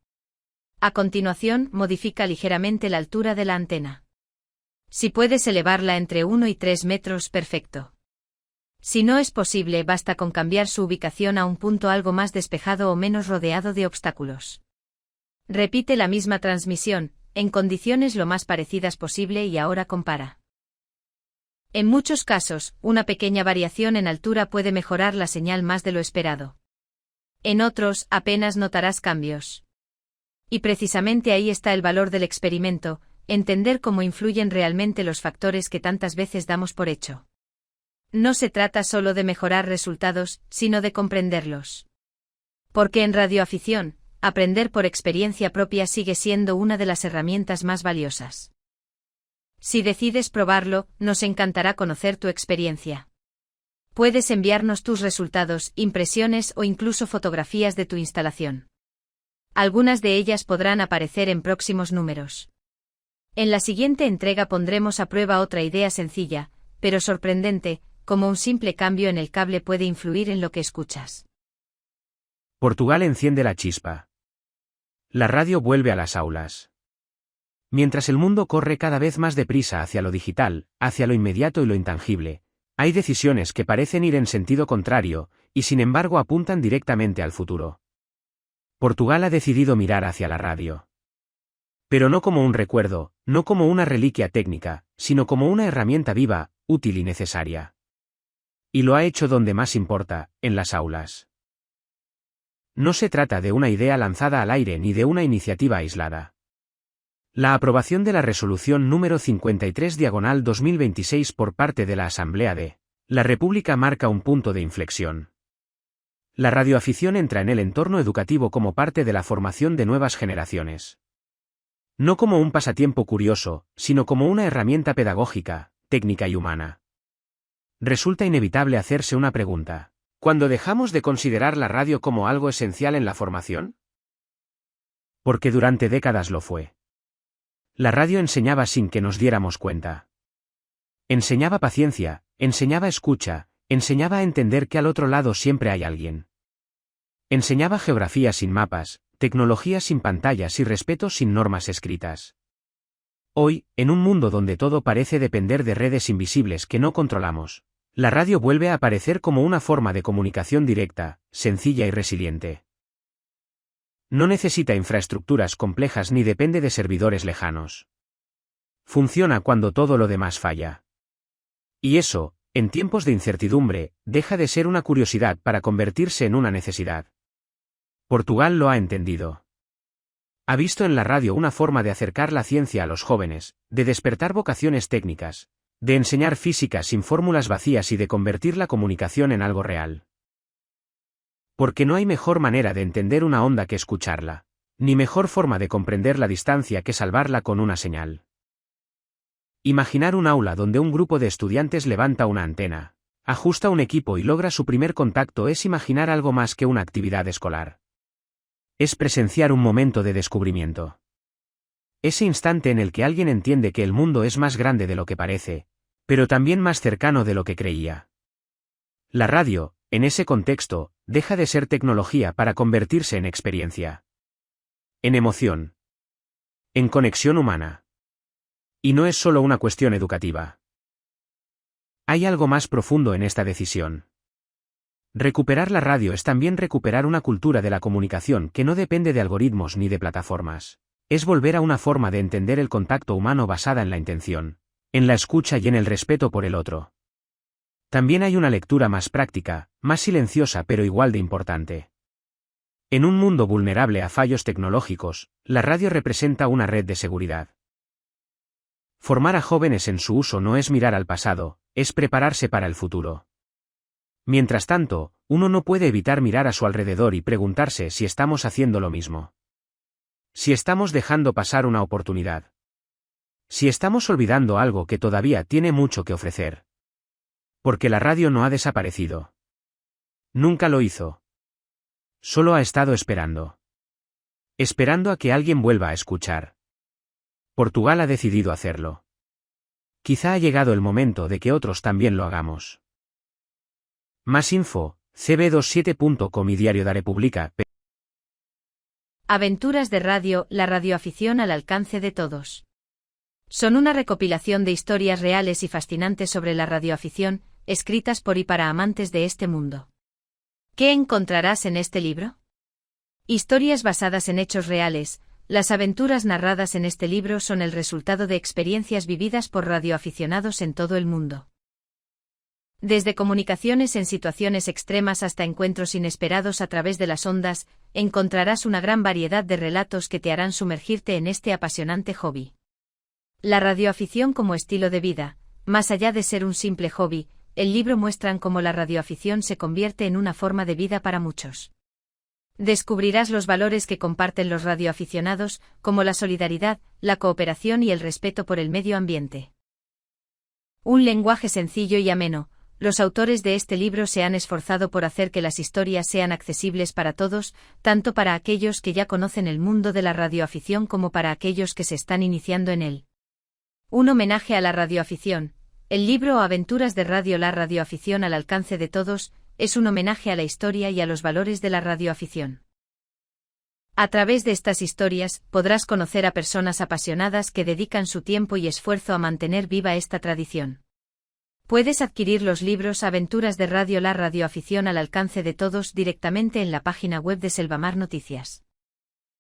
A continuación, modifica ligeramente la altura de la antena. Si puedes elevarla entre 1 y 3 metros, perfecto. Si no es posible, basta con cambiar su ubicación a un punto algo más despejado o menos rodeado de obstáculos. Repite la misma transmisión, en condiciones lo más parecidas posible y ahora compara. En muchos casos, una pequeña variación en altura puede mejorar la señal más de lo esperado. En otros, apenas notarás cambios. Y precisamente ahí está el valor del experimento: entender cómo influyen realmente los factores que tantas veces damos por hecho. No se trata solo de mejorar resultados, sino de comprenderlos. Porque en radioafición, aprender por experiencia propia sigue siendo una de las herramientas más valiosas. Si decides probarlo, nos encantará conocer tu experiencia. Puedes enviarnos tus resultados, impresiones o incluso fotografías de tu instalación. Algunas de ellas podrán aparecer en próximos números. En la siguiente entrega pondremos a prueba otra idea sencilla, pero sorprendente, cómo un simple cambio en el cable puede influir en lo que escuchas. Portugal enciende la chispa. La radio vuelve a las aulas. Mientras el mundo corre cada vez más deprisa hacia lo digital, hacia lo inmediato y lo intangible, hay decisiones que parecen ir en sentido contrario, y sin embargo apuntan directamente al futuro. Portugal ha decidido mirar hacia la radio. Pero no como un recuerdo, no como una reliquia técnica, sino como una herramienta viva, útil y necesaria. Y lo ha hecho donde más importa, en las aulas. No se trata de una idea lanzada al aire ni de una iniciativa aislada. La aprobación de la resolución número 53/2026 por parte de la Asamblea de la República marca un punto de inflexión. La radioafición entra en el entorno educativo como parte de la formación de nuevas generaciones. No como un pasatiempo curioso, sino como una herramienta pedagógica, técnica y humana. Resulta inevitable hacerse una pregunta. ¿Cuándo dejamos de considerar la radio como algo esencial en la formación? Porque durante décadas lo fue. La radio enseñaba sin que nos diéramos cuenta. Enseñaba paciencia, enseñaba escucha, enseñaba a entender que al otro lado siempre hay alguien. Enseñaba geografía sin mapas, tecnología sin pantallas y respeto sin normas escritas. Hoy, en un mundo donde todo parece depender de redes invisibles que no controlamos, la radio vuelve a aparecer como una forma de comunicación directa, sencilla y resiliente. No necesita infraestructuras complejas ni depende de servidores lejanos. Funciona cuando todo lo demás falla. Y eso, en tiempos de incertidumbre, deja de ser una curiosidad para convertirse en una necesidad. Portugal lo ha entendido. Ha visto en la radio una forma de acercar la ciencia a los jóvenes, de despertar vocaciones técnicas, de enseñar física sin fórmulas vacías y de convertir la comunicación en algo real. Porque no hay mejor manera de entender una onda que escucharla, ni mejor forma de comprender la distancia que salvarla con una señal. Imaginar un aula donde un grupo de estudiantes levanta una antena, ajusta un equipo y logra su primer contacto es imaginar algo más que una actividad escolar. Es presenciar un momento de descubrimiento. Ese instante en el que alguien entiende que el mundo es más grande de lo que parece, pero también más cercano de lo que creía. La radio, en ese contexto, deja de ser tecnología para convertirse en experiencia. En emoción. En conexión humana. Y no es solo una cuestión educativa. Hay algo más profundo en esta decisión. Recuperar la radio es también recuperar una cultura de la comunicación que no depende de algoritmos ni de plataformas. Es volver a una forma de entender el contacto humano basada en la intención, en la escucha y en el respeto por el otro. También hay una lectura más práctica, más silenciosa pero igual de importante. En un mundo vulnerable a fallos tecnológicos, la radio representa una red de seguridad. Formar a jóvenes en su uso no es mirar al pasado, es prepararse para el futuro. Mientras tanto, uno no puede evitar mirar a su alrededor y preguntarse si estamos haciendo lo mismo. Si estamos dejando pasar una oportunidad. Si estamos olvidando algo que todavía tiene mucho que ofrecer. Porque la radio no ha desaparecido. Nunca lo hizo. Solo ha estado esperando. Esperando a que alguien vuelva a escuchar. Portugal ha decidido hacerlo. Quizá ha llegado el momento de que otros también lo hagamos. Más info, cb27.com y Diario da República. Aventuras de radio, la radioafición al alcance de todos. Son una recopilación de historias reales y fascinantes sobre la radioafición, escritas por y para amantes de este mundo. ¿Qué encontrarás en este libro? Historias basadas en hechos reales. Las aventuras narradas en este libro son el resultado de experiencias vividas por radioaficionados en todo el mundo. Desde comunicaciones en situaciones extremas hasta encuentros inesperados a través de las ondas, encontrarás una gran variedad de relatos que te harán sumergirte en este apasionante hobby. La radioafición como estilo de vida. Más allá de ser un simple hobby, el libro muestran cómo la radioafición se convierte en una forma de vida para muchos. Descubrirás los valores que comparten los radioaficionados, como la solidaridad, la cooperación y el respeto por el medio ambiente. Un lenguaje sencillo y ameno. Los autores de este libro se han esforzado por hacer que las historias sean accesibles para todos, tanto para aquellos que ya conocen el mundo de la radioafición como para aquellos que se están iniciando en él. Un homenaje a la radioafición. El libro Aventuras de Radio, la radioafición al alcance de todos, es un homenaje a la historia y a los valores de la radioafición. A través de estas historias, podrás conocer a personas apasionadas que dedican su tiempo y esfuerzo a mantener viva esta tradición. Puedes adquirir los libros Aventuras de Radio, la radioafición al alcance de todos directamente en la página web de Selvamar Noticias.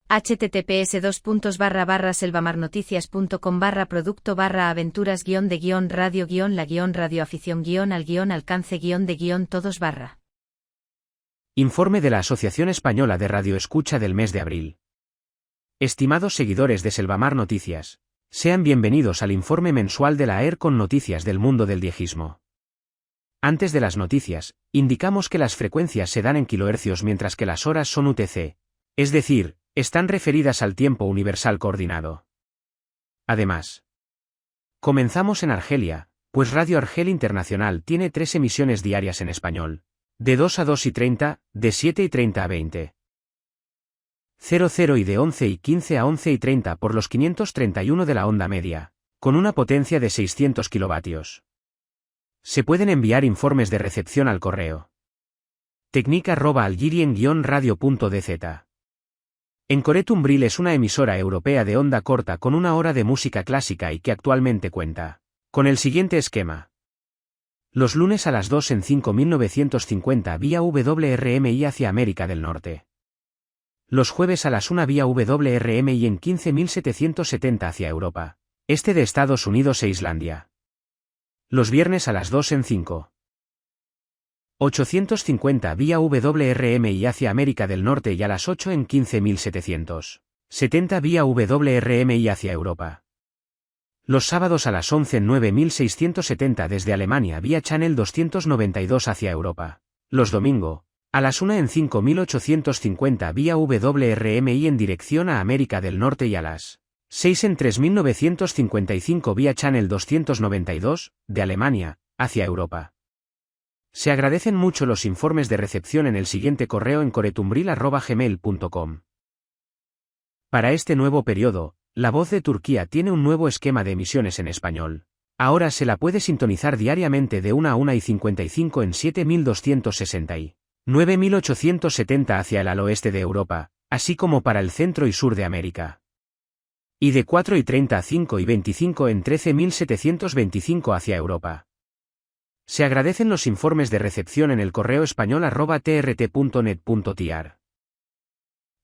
https://selvamarnoticias.com/producto/aventuras-de-radio-al-alcance-de-todos. Informe de la Asociación Española de Radioescucha del mes de abril. Estimados seguidores de Selvamar Noticias, sean bienvenidos al informe mensual de la AER con noticias del mundo del diejismo. Antes de las noticias, indicamos que las frecuencias se dan en kilohercios mientras que las horas son UTC, es decir, están referidas al tiempo universal coordinado. Además, comenzamos en Argelia, pues Radio Argel Internacional tiene 3 emisiones diarias en español, de 2 a 2:30, de 7:30 a 20:00 y de 11:15 a 11:30 por los 531 de la onda media, con una potencia de 600 kilovatios. Se pueden enviar informes de recepción al correo tecnica@algirien-radio.dz. Encore Tumbril es una emisora europea de onda corta con 1 hora de música clásica y que actualmente cuenta con el siguiente esquema. Los lunes a las 2 en 5950 vía WRMI hacia América del Norte. Los jueves a las 1 vía WRMI en 15770 hacia Europa, este de Estados Unidos e Islandia. Los viernes a las 2 en 5850 vía WRMI hacia América del Norte y a las 8 en 15770 vía WRMI hacia Europa. Los sábados a las 11 en 9670 desde Alemania vía Channel 292 hacia Europa. Los domingo, a las 1 en 5850 vía WRMI en dirección a América del Norte y a las 6 en 3955 vía Channel 292, de Alemania, hacia Europa. Se agradecen mucho los informes de recepción en el siguiente correo en coretumbril@gmail.com. Para este nuevo periodo, La Voz de Turquía tiene un nuevo esquema de emisiones en español. Ahora se la puede sintonizar diariamente de 1 a 1:55 en 7260 y 9870 hacia el al oeste de Europa, así como para el centro y sur de América. Y de 4:30 a 5:25 en 13725 hacia Europa. Se agradecen los informes de recepción en el correo español @trt.net.tr.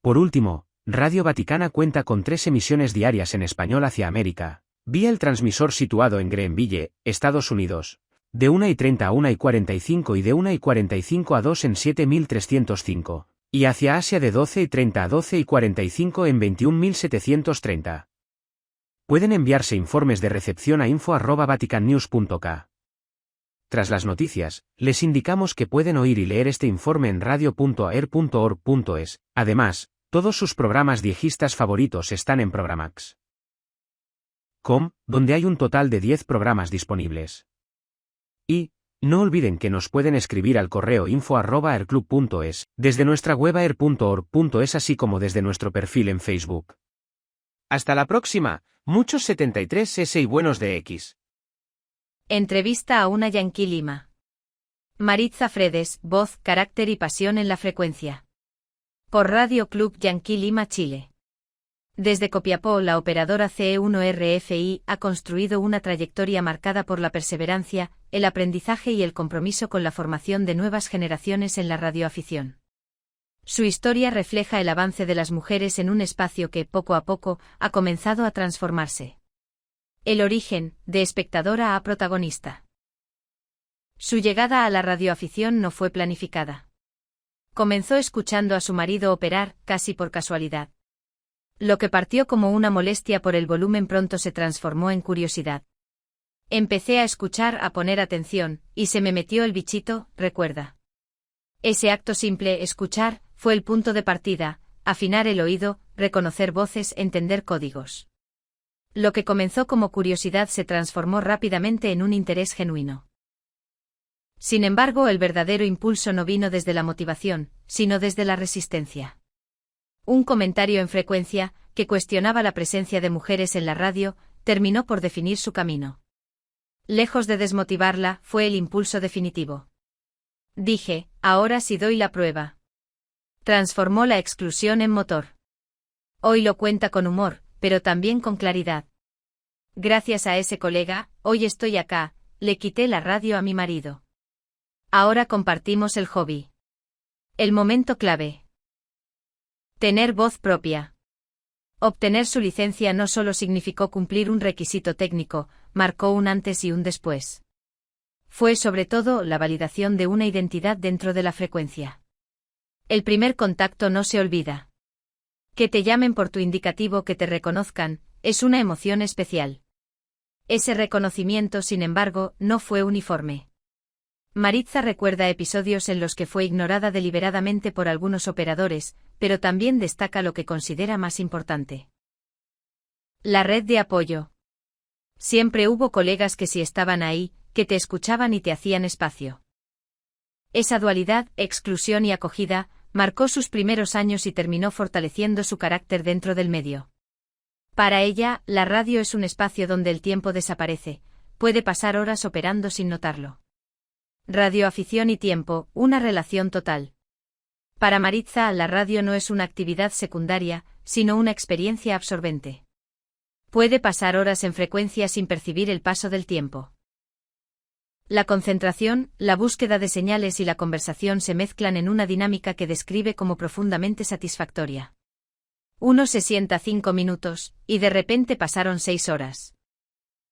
Por último, Radio Vaticana cuenta con 3 emisiones diarias en español hacia América, vía el transmisor situado en Greenville, Estados Unidos, de 1:30 a 1:45 y de 1:45 a 2 en 7305, y hacia Asia de 12:30 a 12:45 en 21730. Pueden enviarse informes de recepción a info@vaticannews.ca. Tras las noticias, les indicamos que pueden oír y leer este informe en radio.aer.org.es. Además, todos sus programas diejistas favoritos están en Programax.com, donde hay un total de 10 programas disponibles. Y, no olviden que nos pueden escribir al correo info@aerclub.es, desde nuestra web aer.org.es así como desde nuestro perfil en Facebook. Hasta la próxima, muchos 73S y buenos de X. Entrevista a una Yankee Lima. Maritza Fredes, voz, carácter y pasión en la frecuencia. Por Radio Club Yankee Lima, Chile. Desde Copiapó, la operadora CE1RFI ha construido una trayectoria marcada por la perseverancia, el aprendizaje y el compromiso con la formación de nuevas generaciones en la radioafición. Su historia refleja el avance de las mujeres en un espacio que, poco a poco, ha comenzado a transformarse. El origen, de espectadora a protagonista. Su llegada a la radioafición no fue planificada. Comenzó escuchando a su marido operar, casi por casualidad. Lo que partió como una molestia por el volumen pronto se transformó en curiosidad. Empecé a escuchar, a poner atención, y se me metió el bichito, recuerda. Ese acto simple, escuchar, fue el punto de partida, afinar el oído, reconocer voces, entender códigos. Lo que comenzó como curiosidad se transformó rápidamente en un interés genuino. Sin embargo, el verdadero impulso no vino desde la motivación, sino desde la resistencia. Un comentario en frecuencia, que cuestionaba la presencia de mujeres en la radio, terminó por definir su camino. Lejos de desmotivarla, fue el impulso definitivo. Dije, ahora sí doy la prueba. Transformó la exclusión en motor. Hoy lo cuenta con humor, pero también con claridad. Gracias a ese colega, hoy estoy acá, le quité la radio a mi marido. Ahora compartimos el hobby. El momento clave. Tener voz propia. Obtener su licencia no solo significó cumplir un requisito técnico, marcó un antes y un después. Fue sobre todo la validación de una identidad dentro de la frecuencia. El primer contacto no se olvida. Que te llamen por tu indicativo, que te reconozcan, es una emoción especial. Ese reconocimiento, sin embargo, no fue uniforme. Maritza recuerda episodios en los que fue ignorada deliberadamente por algunos operadores, pero también destaca lo que considera más importante. La red de apoyo. Siempre hubo colegas que sí estaban ahí, que te escuchaban y te hacían espacio. Esa dualidad, exclusión y acogida, marcó sus primeros años y terminó fortaleciendo su carácter dentro del medio. Para ella, la radio es un espacio donde el tiempo desaparece, puede pasar horas operando sin notarlo. Radioafición y tiempo, una relación total. Para Maritza, la radio no es una actividad secundaria, sino una experiencia absorbente. Puede pasar horas en frecuencia sin percibir el paso del tiempo. La concentración, la búsqueda de señales y la conversación se mezclan en una dinámica que describe como profundamente satisfactoria. Uno se sienta 5 minutos, y de repente pasaron 6 horas.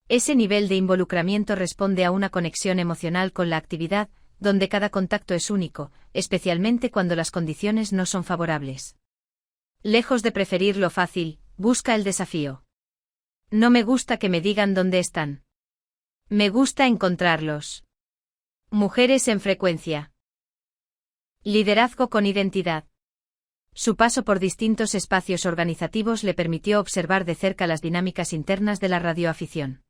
Ese nivel de involucramiento responde a una conexión emocional con la actividad, donde cada contacto es único, especialmente cuando las condiciones no son favorables. Lejos de preferir lo fácil, busca el desafío. No me gusta que me digan dónde están. Me gusta encontrarlos. Mujeres en frecuencia. Liderazgo con identidad. Su paso por distintos espacios organizativos le permitió observar de cerca las dinámicas internas de la radioafición.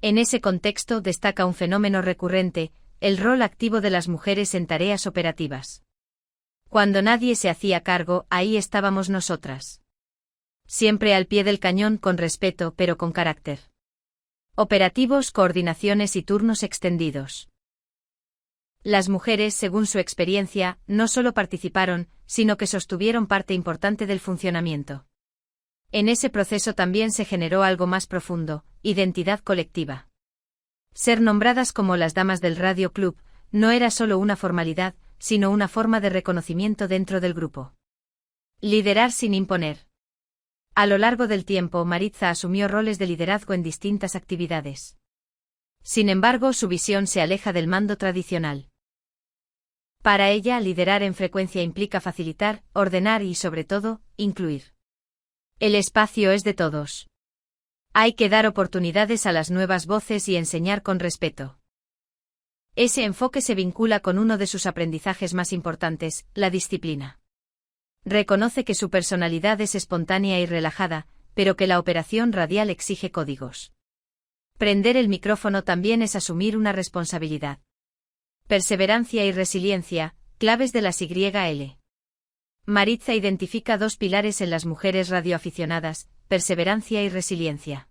En ese contexto destaca un fenómeno recurrente, el rol activo de las mujeres en tareas operativas. Cuando nadie se hacía cargo, ahí estábamos nosotras. Siempre al pie del cañón, con respeto pero con carácter. Operativos, coordinaciones y turnos extendidos. Las mujeres, según su experiencia, no solo participaron, sino que sostuvieron parte importante del funcionamiento. En ese proceso también se generó algo más profundo, identidad colectiva. Ser nombradas como las damas del Radio Club no era solo una formalidad, sino una forma de reconocimiento dentro del grupo. Liderar sin imponer. A lo largo del tiempo, Maritza asumió roles de liderazgo en distintas actividades. Sin embargo, su visión se aleja del mando tradicional. Para ella, liderar en frecuencia implica facilitar, ordenar y, sobre todo, incluir. El espacio es de todos. Hay que dar oportunidades a las nuevas voces y enseñar con respeto. Ese enfoque se vincula con uno de sus aprendizajes más importantes, la disciplina. Reconoce que su personalidad es espontánea y relajada, pero que la operación radial exige códigos. Prender el micrófono también es asumir una responsabilidad. Perseverancia y resiliencia, claves de las YL. Maritza identifica dos pilares en las mujeres radioaficionadas, perseverancia y resiliencia.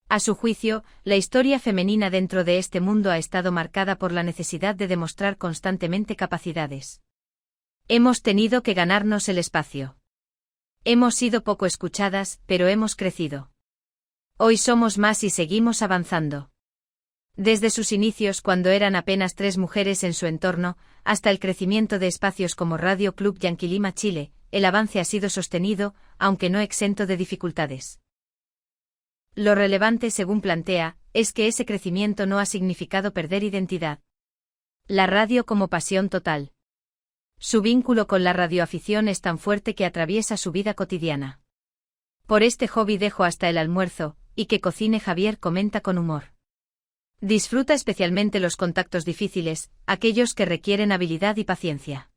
A su juicio, la historia femenina dentro de este mundo ha estado marcada por la necesidad de demostrar constantemente capacidades. Hemos tenido que ganarnos el espacio. Hemos sido poco escuchadas, pero hemos crecido. Hoy somos más y seguimos avanzando. Desde sus inicios, cuando eran apenas 3 mujeres en su entorno, hasta el crecimiento de espacios como Radio Club Yanquilima Chile, el avance ha sido sostenido, aunque no exento de dificultades. Lo relevante, según plantea, es que ese crecimiento no ha significado perder identidad. La radio como pasión total. Su vínculo con la radioafición es tan fuerte que atraviesa su vida cotidiana. Por este hobby dejo hasta el almuerzo, y que cocine Javier, comenta con humor. Disfruta especialmente los contactos difíciles, aquellos que requieren habilidad y paciencia.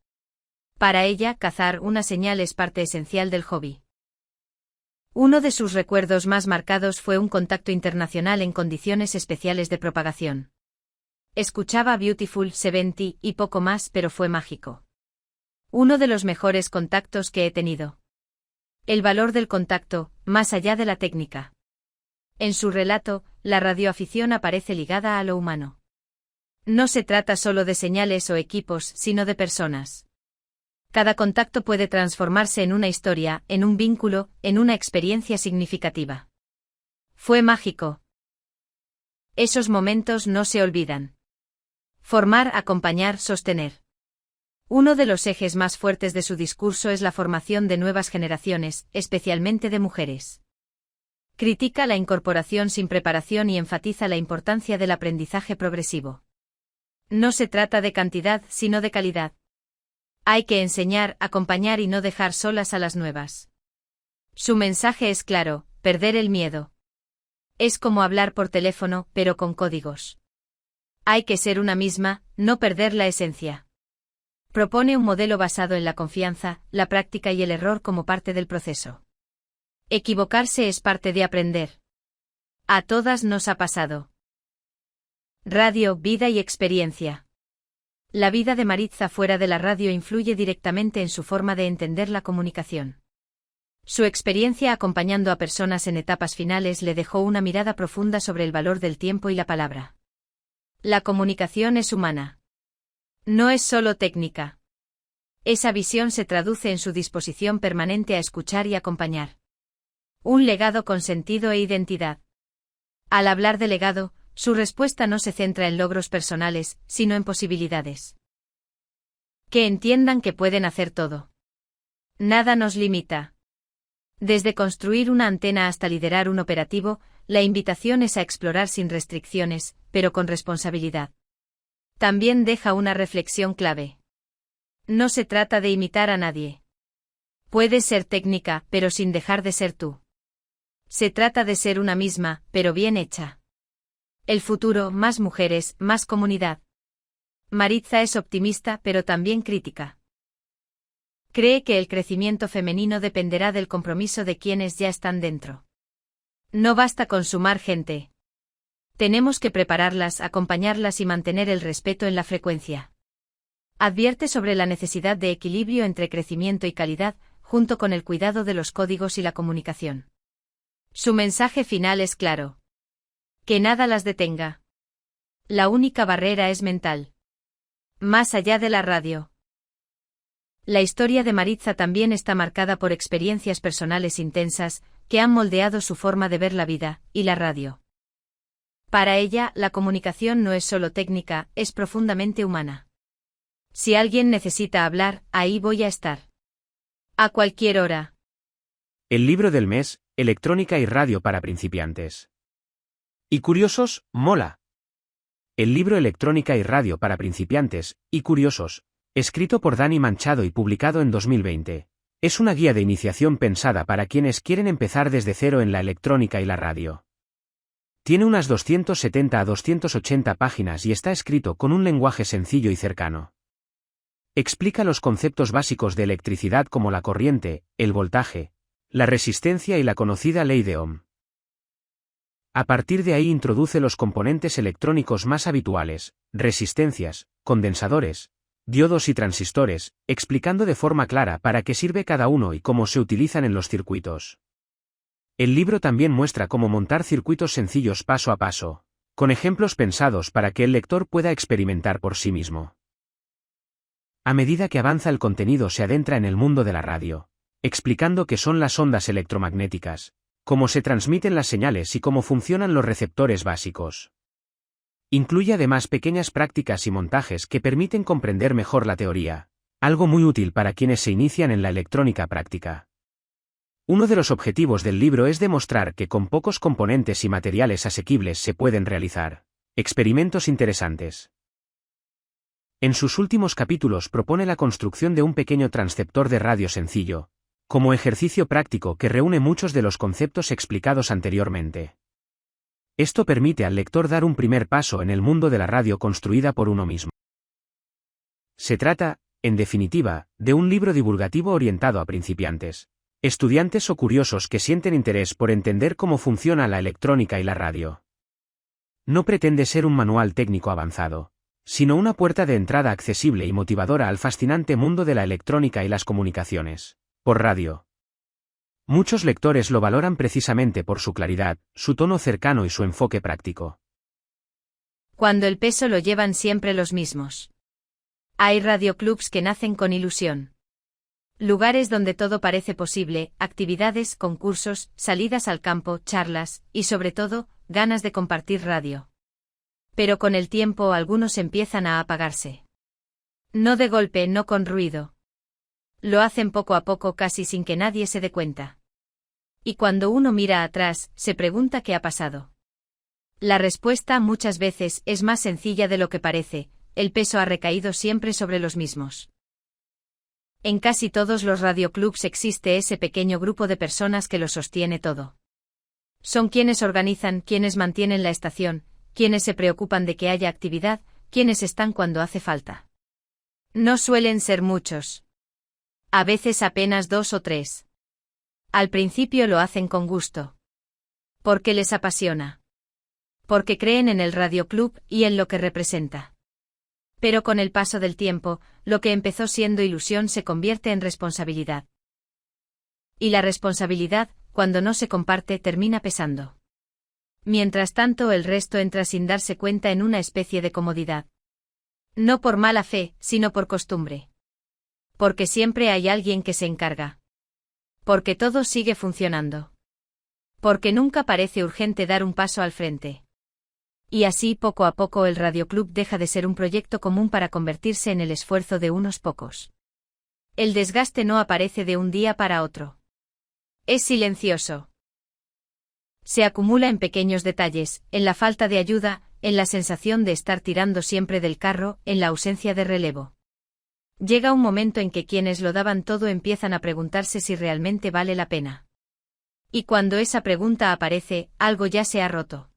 Para ella, cazar una señal es parte esencial del hobby. Uno de sus recuerdos más marcados fue un contacto internacional en condiciones especiales de propagación. Escuchaba Beautiful 70 y poco más, pero fue mágico. Uno de los mejores contactos que he tenido. El valor del contacto, más allá de la técnica. En su relato, la radioafición aparece ligada a lo humano. No se trata solo de señales o equipos, sino de personas. Cada contacto puede transformarse en una historia, en un vínculo, en una experiencia significativa. Fue mágico. Esos momentos no se olvidan. Formar, acompañar, sostener. Uno de los ejes más fuertes de su discurso es la formación de nuevas generaciones, especialmente de mujeres. Critica la incorporación sin preparación y enfatiza la importancia del aprendizaje progresivo. No se trata de cantidad, sino de calidad. Hay que enseñar, acompañar y no dejar solas a las nuevas. Su mensaje es claro: perder el miedo. Es como hablar por teléfono, pero con códigos. Hay que ser una misma, no perder la esencia. Propone un modelo basado en la confianza, la práctica y el error como parte del proceso. Equivocarse es parte de aprender. A todas nos ha pasado. Radio, vida y experiencia. La vida de Maritza fuera de la radio influye directamente en su forma de entender la comunicación. Su experiencia acompañando a personas en etapas finales le dejó una mirada profunda sobre el valor del tiempo y la palabra. La comunicación es humana. No es solo técnica. Esa visión se traduce en su disposición permanente a escuchar y acompañar. Un legado con sentido e identidad. Al hablar de legado, su respuesta no se centra en logros personales, sino en posibilidades. Que entiendan que pueden hacer todo. Nada nos limita. Desde construir una antena hasta liderar un operativo, la invitación es a explorar sin restricciones, pero con responsabilidad. También deja una reflexión clave. No se trata de imitar a nadie. Puedes ser técnica, pero sin dejar de ser tú. Se trata de ser una misma, pero bien hecha. El futuro: más mujeres, más comunidad. Maritza es optimista, pero también crítica. Cree que el crecimiento femenino dependerá del compromiso de quienes ya están dentro. No basta con sumar gente. Tenemos que prepararlas, acompañarlas y mantener el respeto en la frecuencia. Advierte sobre la necesidad de equilibrio entre crecimiento y calidad, junto con el cuidado de los códigos y la comunicación. Su mensaje final es claro. Que nada las detenga. La única barrera es mental. Más allá de la radio. La historia de Maritza también está marcada por experiencias personales intensas, que han moldeado su forma de ver la vida y la radio. Para ella, la comunicación no es solo técnica, es profundamente humana. Si alguien necesita hablar, ahí voy a estar. A cualquier hora. El libro del mes: Electrónica y radio para principiantes. ¿Y curiosos? Mola. El libro Electrónica y radio para principiantes y curiosos, escrito por Dani Manchado y publicado en 2020, es una guía de iniciación pensada para quienes quieren empezar desde cero en la electrónica y la radio. Tiene unas 270 a 280 páginas y está escrito con un lenguaje sencillo y cercano. Explica los conceptos básicos de electricidad como la corriente, el voltaje, la resistencia y la conocida ley de Ohm. A partir de ahí introduce los componentes electrónicos más habituales: resistencias, condensadores, diodos y transistores, explicando de forma clara para qué sirve cada uno y cómo se utilizan en los circuitos. El libro también muestra cómo montar circuitos sencillos paso a paso, con ejemplos pensados para que el lector pueda experimentar por sí mismo. A medida que avanza el contenido se adentra en el mundo de la radio, explicando qué son las ondas electromagnéticas, cómo se transmiten las señales y cómo funcionan los receptores básicos. Incluye además pequeñas prácticas y montajes que permiten comprender mejor la teoría, algo muy útil para quienes se inician en la electrónica práctica. Uno de los objetivos del libro es demostrar que con pocos componentes y materiales asequibles se pueden realizar experimentos interesantes. En sus últimos capítulos propone la construcción de un pequeño transceptor de radio sencillo, como ejercicio práctico que reúne muchos de los conceptos explicados anteriormente. Esto permite al lector dar un primer paso en el mundo de la radio construida por uno mismo. Se trata, en definitiva, de un libro divulgativo orientado a principiantes, estudiantes o curiosos que sienten interés por entender cómo funciona la electrónica y la radio. No pretende ser un manual técnico avanzado, sino una puerta de entrada accesible y motivadora al fascinante mundo de la electrónica y las comunicaciones por radio. Muchos lectores lo valoran precisamente por su claridad, su tono cercano y su enfoque práctico. Cuando el peso lo llevan siempre los mismos. Hay radioclubs que nacen con ilusión. Lugares donde todo parece posible, actividades, concursos, salidas al campo, charlas, y sobre todo, ganas de compartir radio. Pero con el tiempo algunos empiezan a apagarse. No de golpe, no con ruido. Lo hacen poco a poco casi sin que nadie se dé cuenta. Y cuando uno mira atrás, se pregunta qué ha pasado. La respuesta muchas veces es más sencilla de lo que parece, el peso ha recaído siempre sobre los mismos. En casi todos los radioclubs existe ese pequeño grupo de personas que lo sostiene todo. Son quienes organizan, quienes mantienen la estación, quienes se preocupan de que haya actividad, quienes están cuando hace falta. No suelen ser muchos. A veces apenas 2 o 3. Al principio lo hacen con gusto. Porque les apasiona. Porque creen en el radioclub y en lo que representa. Pero con el paso del tiempo, lo que empezó siendo ilusión se convierte en responsabilidad. Y la responsabilidad, cuando no se comparte, termina pesando. Mientras tanto, el resto entra sin darse cuenta en una especie de comodidad. No por mala fe, sino por costumbre. Porque siempre hay alguien que se encarga. Porque todo sigue funcionando. Porque nunca parece urgente dar un paso al frente. Y así poco a poco el radioclub deja de ser un proyecto común para convertirse en el esfuerzo de unos pocos. El desgaste no aparece de un día para otro. Es silencioso. Se acumula en pequeños detalles, en la falta de ayuda, en la sensación de estar tirando siempre del carro, en la ausencia de relevo. Llega un momento en que quienes lo daban todo empiezan a preguntarse si realmente vale la pena. Y cuando esa pregunta aparece, algo ya se ha roto.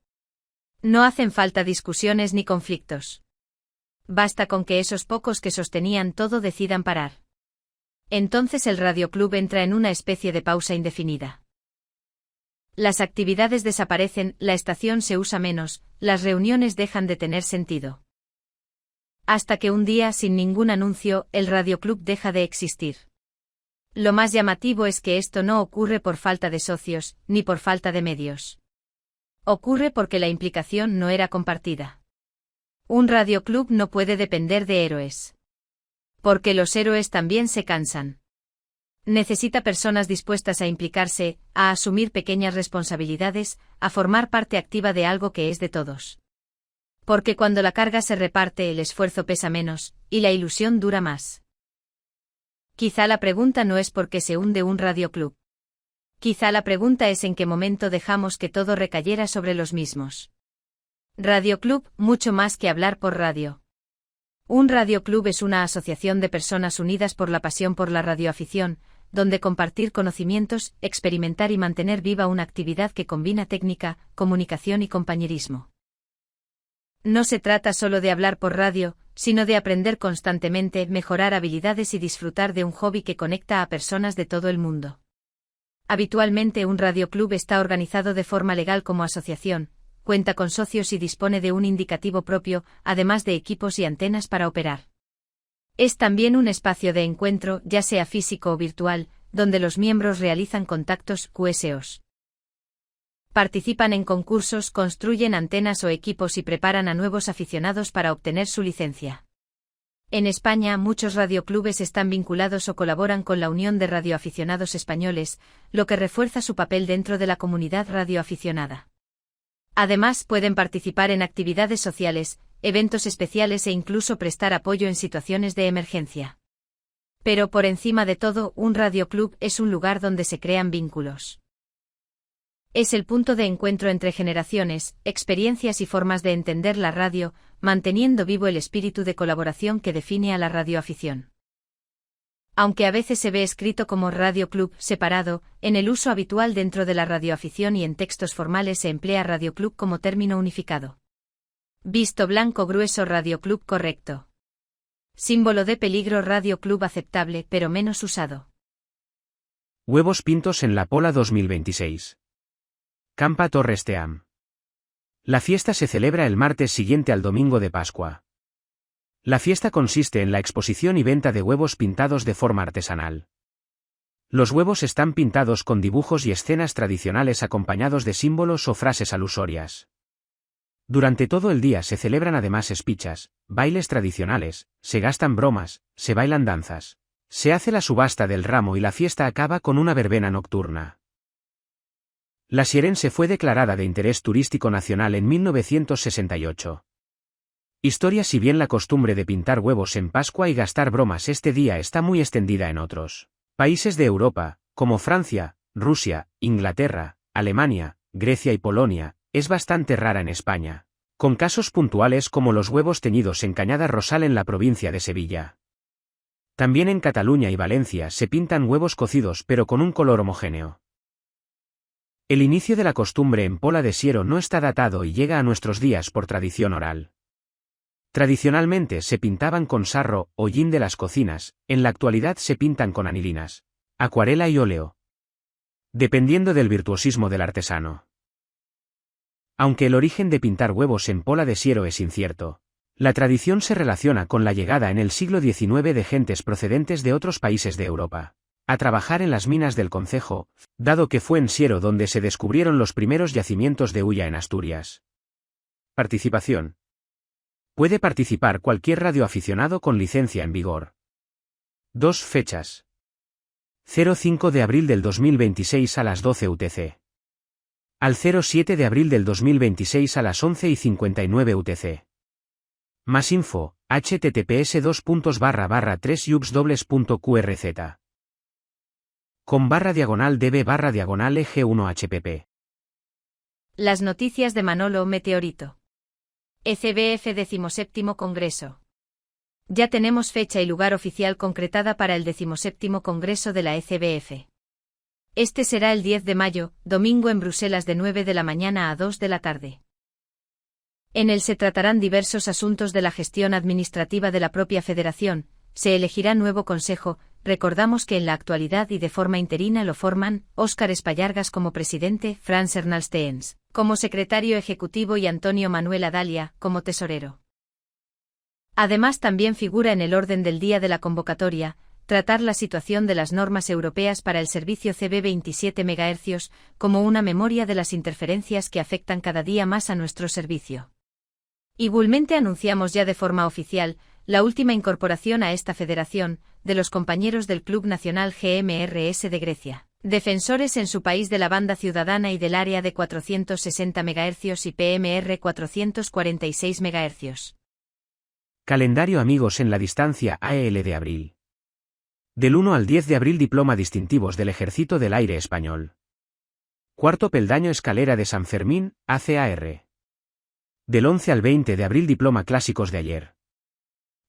No hacen falta discusiones ni conflictos. Basta con que esos pocos que sostenían todo decidan parar. Entonces el radioclub entra en una especie de pausa indefinida. Las actividades desaparecen, la estación se usa menos, las reuniones dejan de tener sentido. Hasta que un día, sin ningún anuncio, el radioclub deja de existir. Lo más llamativo es que esto no ocurre por falta de socios, ni por falta de medios. Ocurre porque la implicación no era compartida. Un radioclub no puede depender de héroes. Porque los héroes también se cansan. Necesita personas dispuestas a implicarse, a asumir pequeñas responsabilidades, a formar parte activa de algo que es de todos. Porque cuando la carga se reparte el esfuerzo pesa menos, y la ilusión dura más. Quizá la pregunta no es por qué se hunde un radioclub. Quizá la pregunta es en qué momento dejamos que todo recayera sobre los mismos. Radioclub, mucho más que hablar por radio. Un radioclub es una asociación de personas unidas por la pasión por la radioafición, donde compartir conocimientos, experimentar y mantener viva una actividad que combina técnica, comunicación y compañerismo. No se trata solo de hablar por radio, sino de aprender constantemente, mejorar habilidades y disfrutar de un hobby que conecta a personas de todo el mundo. Habitualmente un radioclub está organizado de forma legal como asociación, cuenta con socios y dispone de un indicativo propio, además de equipos y antenas para operar. Es también un espacio de encuentro, ya sea físico o virtual, donde los miembros realizan contactos, QSOs. Participan en concursos, construyen antenas o equipos y preparan a nuevos aficionados para obtener su licencia. En España muchos radioclubes están vinculados o colaboran con la Unión de Radioaficionados Españoles, lo que refuerza su papel dentro de la comunidad radioaficionada. Además pueden participar en actividades sociales, eventos especiales e incluso prestar apoyo en situaciones de emergencia. Pero por encima de todo, un radioclub es un lugar donde se crean vínculos. Es el punto de encuentro entre generaciones, experiencias y formas de entender la radio, manteniendo vivo el espíritu de colaboración que define a la radioafición. Aunque a veces se ve escrito como radioclub separado, en el uso habitual dentro de la radioafición y en textos formales se emplea radioclub como término unificado. Visto blanco grueso radioclub correcto. Símbolo de peligro radioclub aceptable pero menos usado. Huevos pintos en la Pola 2026. Campa Torres Team. La fiesta se celebra el martes siguiente al domingo de Pascua. La fiesta consiste en la exposición y venta de huevos pintados de forma artesanal. Los huevos están pintados con dibujos y escenas tradicionales acompañados de símbolos o frases alusorias. Durante todo el día se celebran además espichas, bailes tradicionales, se gastan bromas, se bailan danzas. Se hace la subasta del ramo y la fiesta acaba con una verbena nocturna. La Sierrense fue declarada de interés turístico nacional en 1968. Historia. Si bien la costumbre de pintar huevos en Pascua y gastar bromas este día está muy extendida en otros países de Europa, como Francia, Rusia, Inglaterra, Alemania, Grecia y Polonia, es bastante rara en España, con casos puntuales como los huevos teñidos en Cañada Rosal en la provincia de Sevilla. También en Cataluña y Valencia se pintan huevos cocidos pero con un color homogéneo. El inicio de la costumbre en Pola de Siero no está datado y llega a nuestros días por tradición oral. Tradicionalmente se pintaban con sarro, hollín de las cocinas, en la actualidad se pintan con anilinas, acuarela y óleo, dependiendo del virtuosismo del artesano. Aunque el origen de pintar huevos en Pola de Siero es incierto, la tradición se relaciona con la llegada en el siglo XIX de gentes procedentes de otros países de Europa a trabajar en las minas del concejo, dado que fue en Siero donde se descubrieron los primeros yacimientos de hulla en Asturias. Participación. Puede participar cualquier radioaficionado con licencia en vigor. 2 fechas. 05 de abril del 2026 a las 12 UTC. Al 07 de abril del 2026 a las 11:59 UTC. Más info, https://3ubs.qrz. com/db/eg1hpp. Las noticias de Manolo Meteorito. ECBF 17º Congreso. Ya tenemos fecha y lugar oficial concretada para el 17º Congreso de la ECBF. Este será el 10 de mayo, domingo en Bruselas de 9 de la mañana a 2 de la tarde. En él se tratarán diversos asuntos de la gestión administrativa de la propia federación, se elegirá nuevo consejo, recordamos que en la actualidad y de forma interina lo forman, Óscar Espallargas como presidente, Frans Ernalsteens como secretario ejecutivo y Antonio Manuel Adalia como tesorero. Además también figura en el orden del día de la convocatoria, tratar la situación de las normas europeas para el servicio CB 27 MHz, como una memoria de las interferencias que afectan cada día más a nuestro servicio. Igualmente anunciamos ya de forma oficial, la última incorporación a esta federación, de los compañeros del Club Nacional GMRS de Grecia, defensores en su país de la banda ciudadana y del área de 460 MHz y PMR 446 MHz. Calendario. Amigos en la distancia AEL de abril. Del 1 al 10 de abril Diploma Distintivos del Ejército del Aire Español. Cuarto peldaño Escalera de San Fermín, ACAR. Del 11 al 20 de abril Diploma Clásicos de ayer.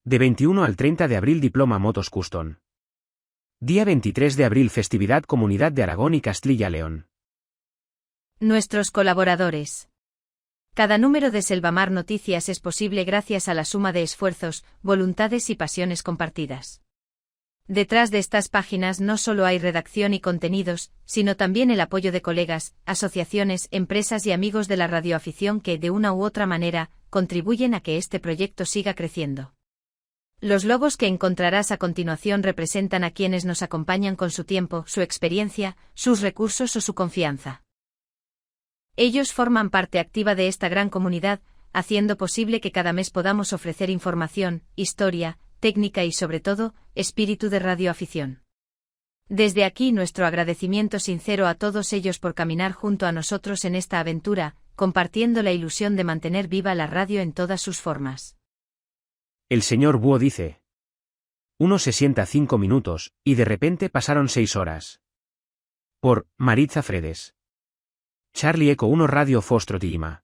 De 21 al 30 de abril Diploma Motos Custom. Día 23 de abril Festividad Comunidad de Aragón y Castilla-León. Nuestros colaboradores. Cada número de Selvamar Noticias es posible gracias a la suma de esfuerzos, voluntades y pasiones compartidas. Detrás de estas páginas no solo hay redacción y contenidos, sino también el apoyo de colegas, asociaciones, empresas y amigos de la radioafición que, de una u otra manera, contribuyen a que este proyecto siga creciendo. Los logos que encontrarás a continuación representan a quienes nos acompañan con su tiempo, su experiencia, sus recursos o su confianza. Ellos forman parte activa de esta gran comunidad, haciendo posible que cada mes podamos ofrecer información, historia, técnica y sobre todo, espíritu de radioafición. Desde aquí nuestro agradecimiento sincero a todos ellos por caminar junto a nosotros en esta aventura, compartiendo la ilusión de mantener viva la radio en todas sus formas. El señor Búho dice. Uno se sienta 5 minutos, y de repente pasaron 6 horas. Por Maritza Fredes. Charlie Eco 1 Radio Foxtrot Lima.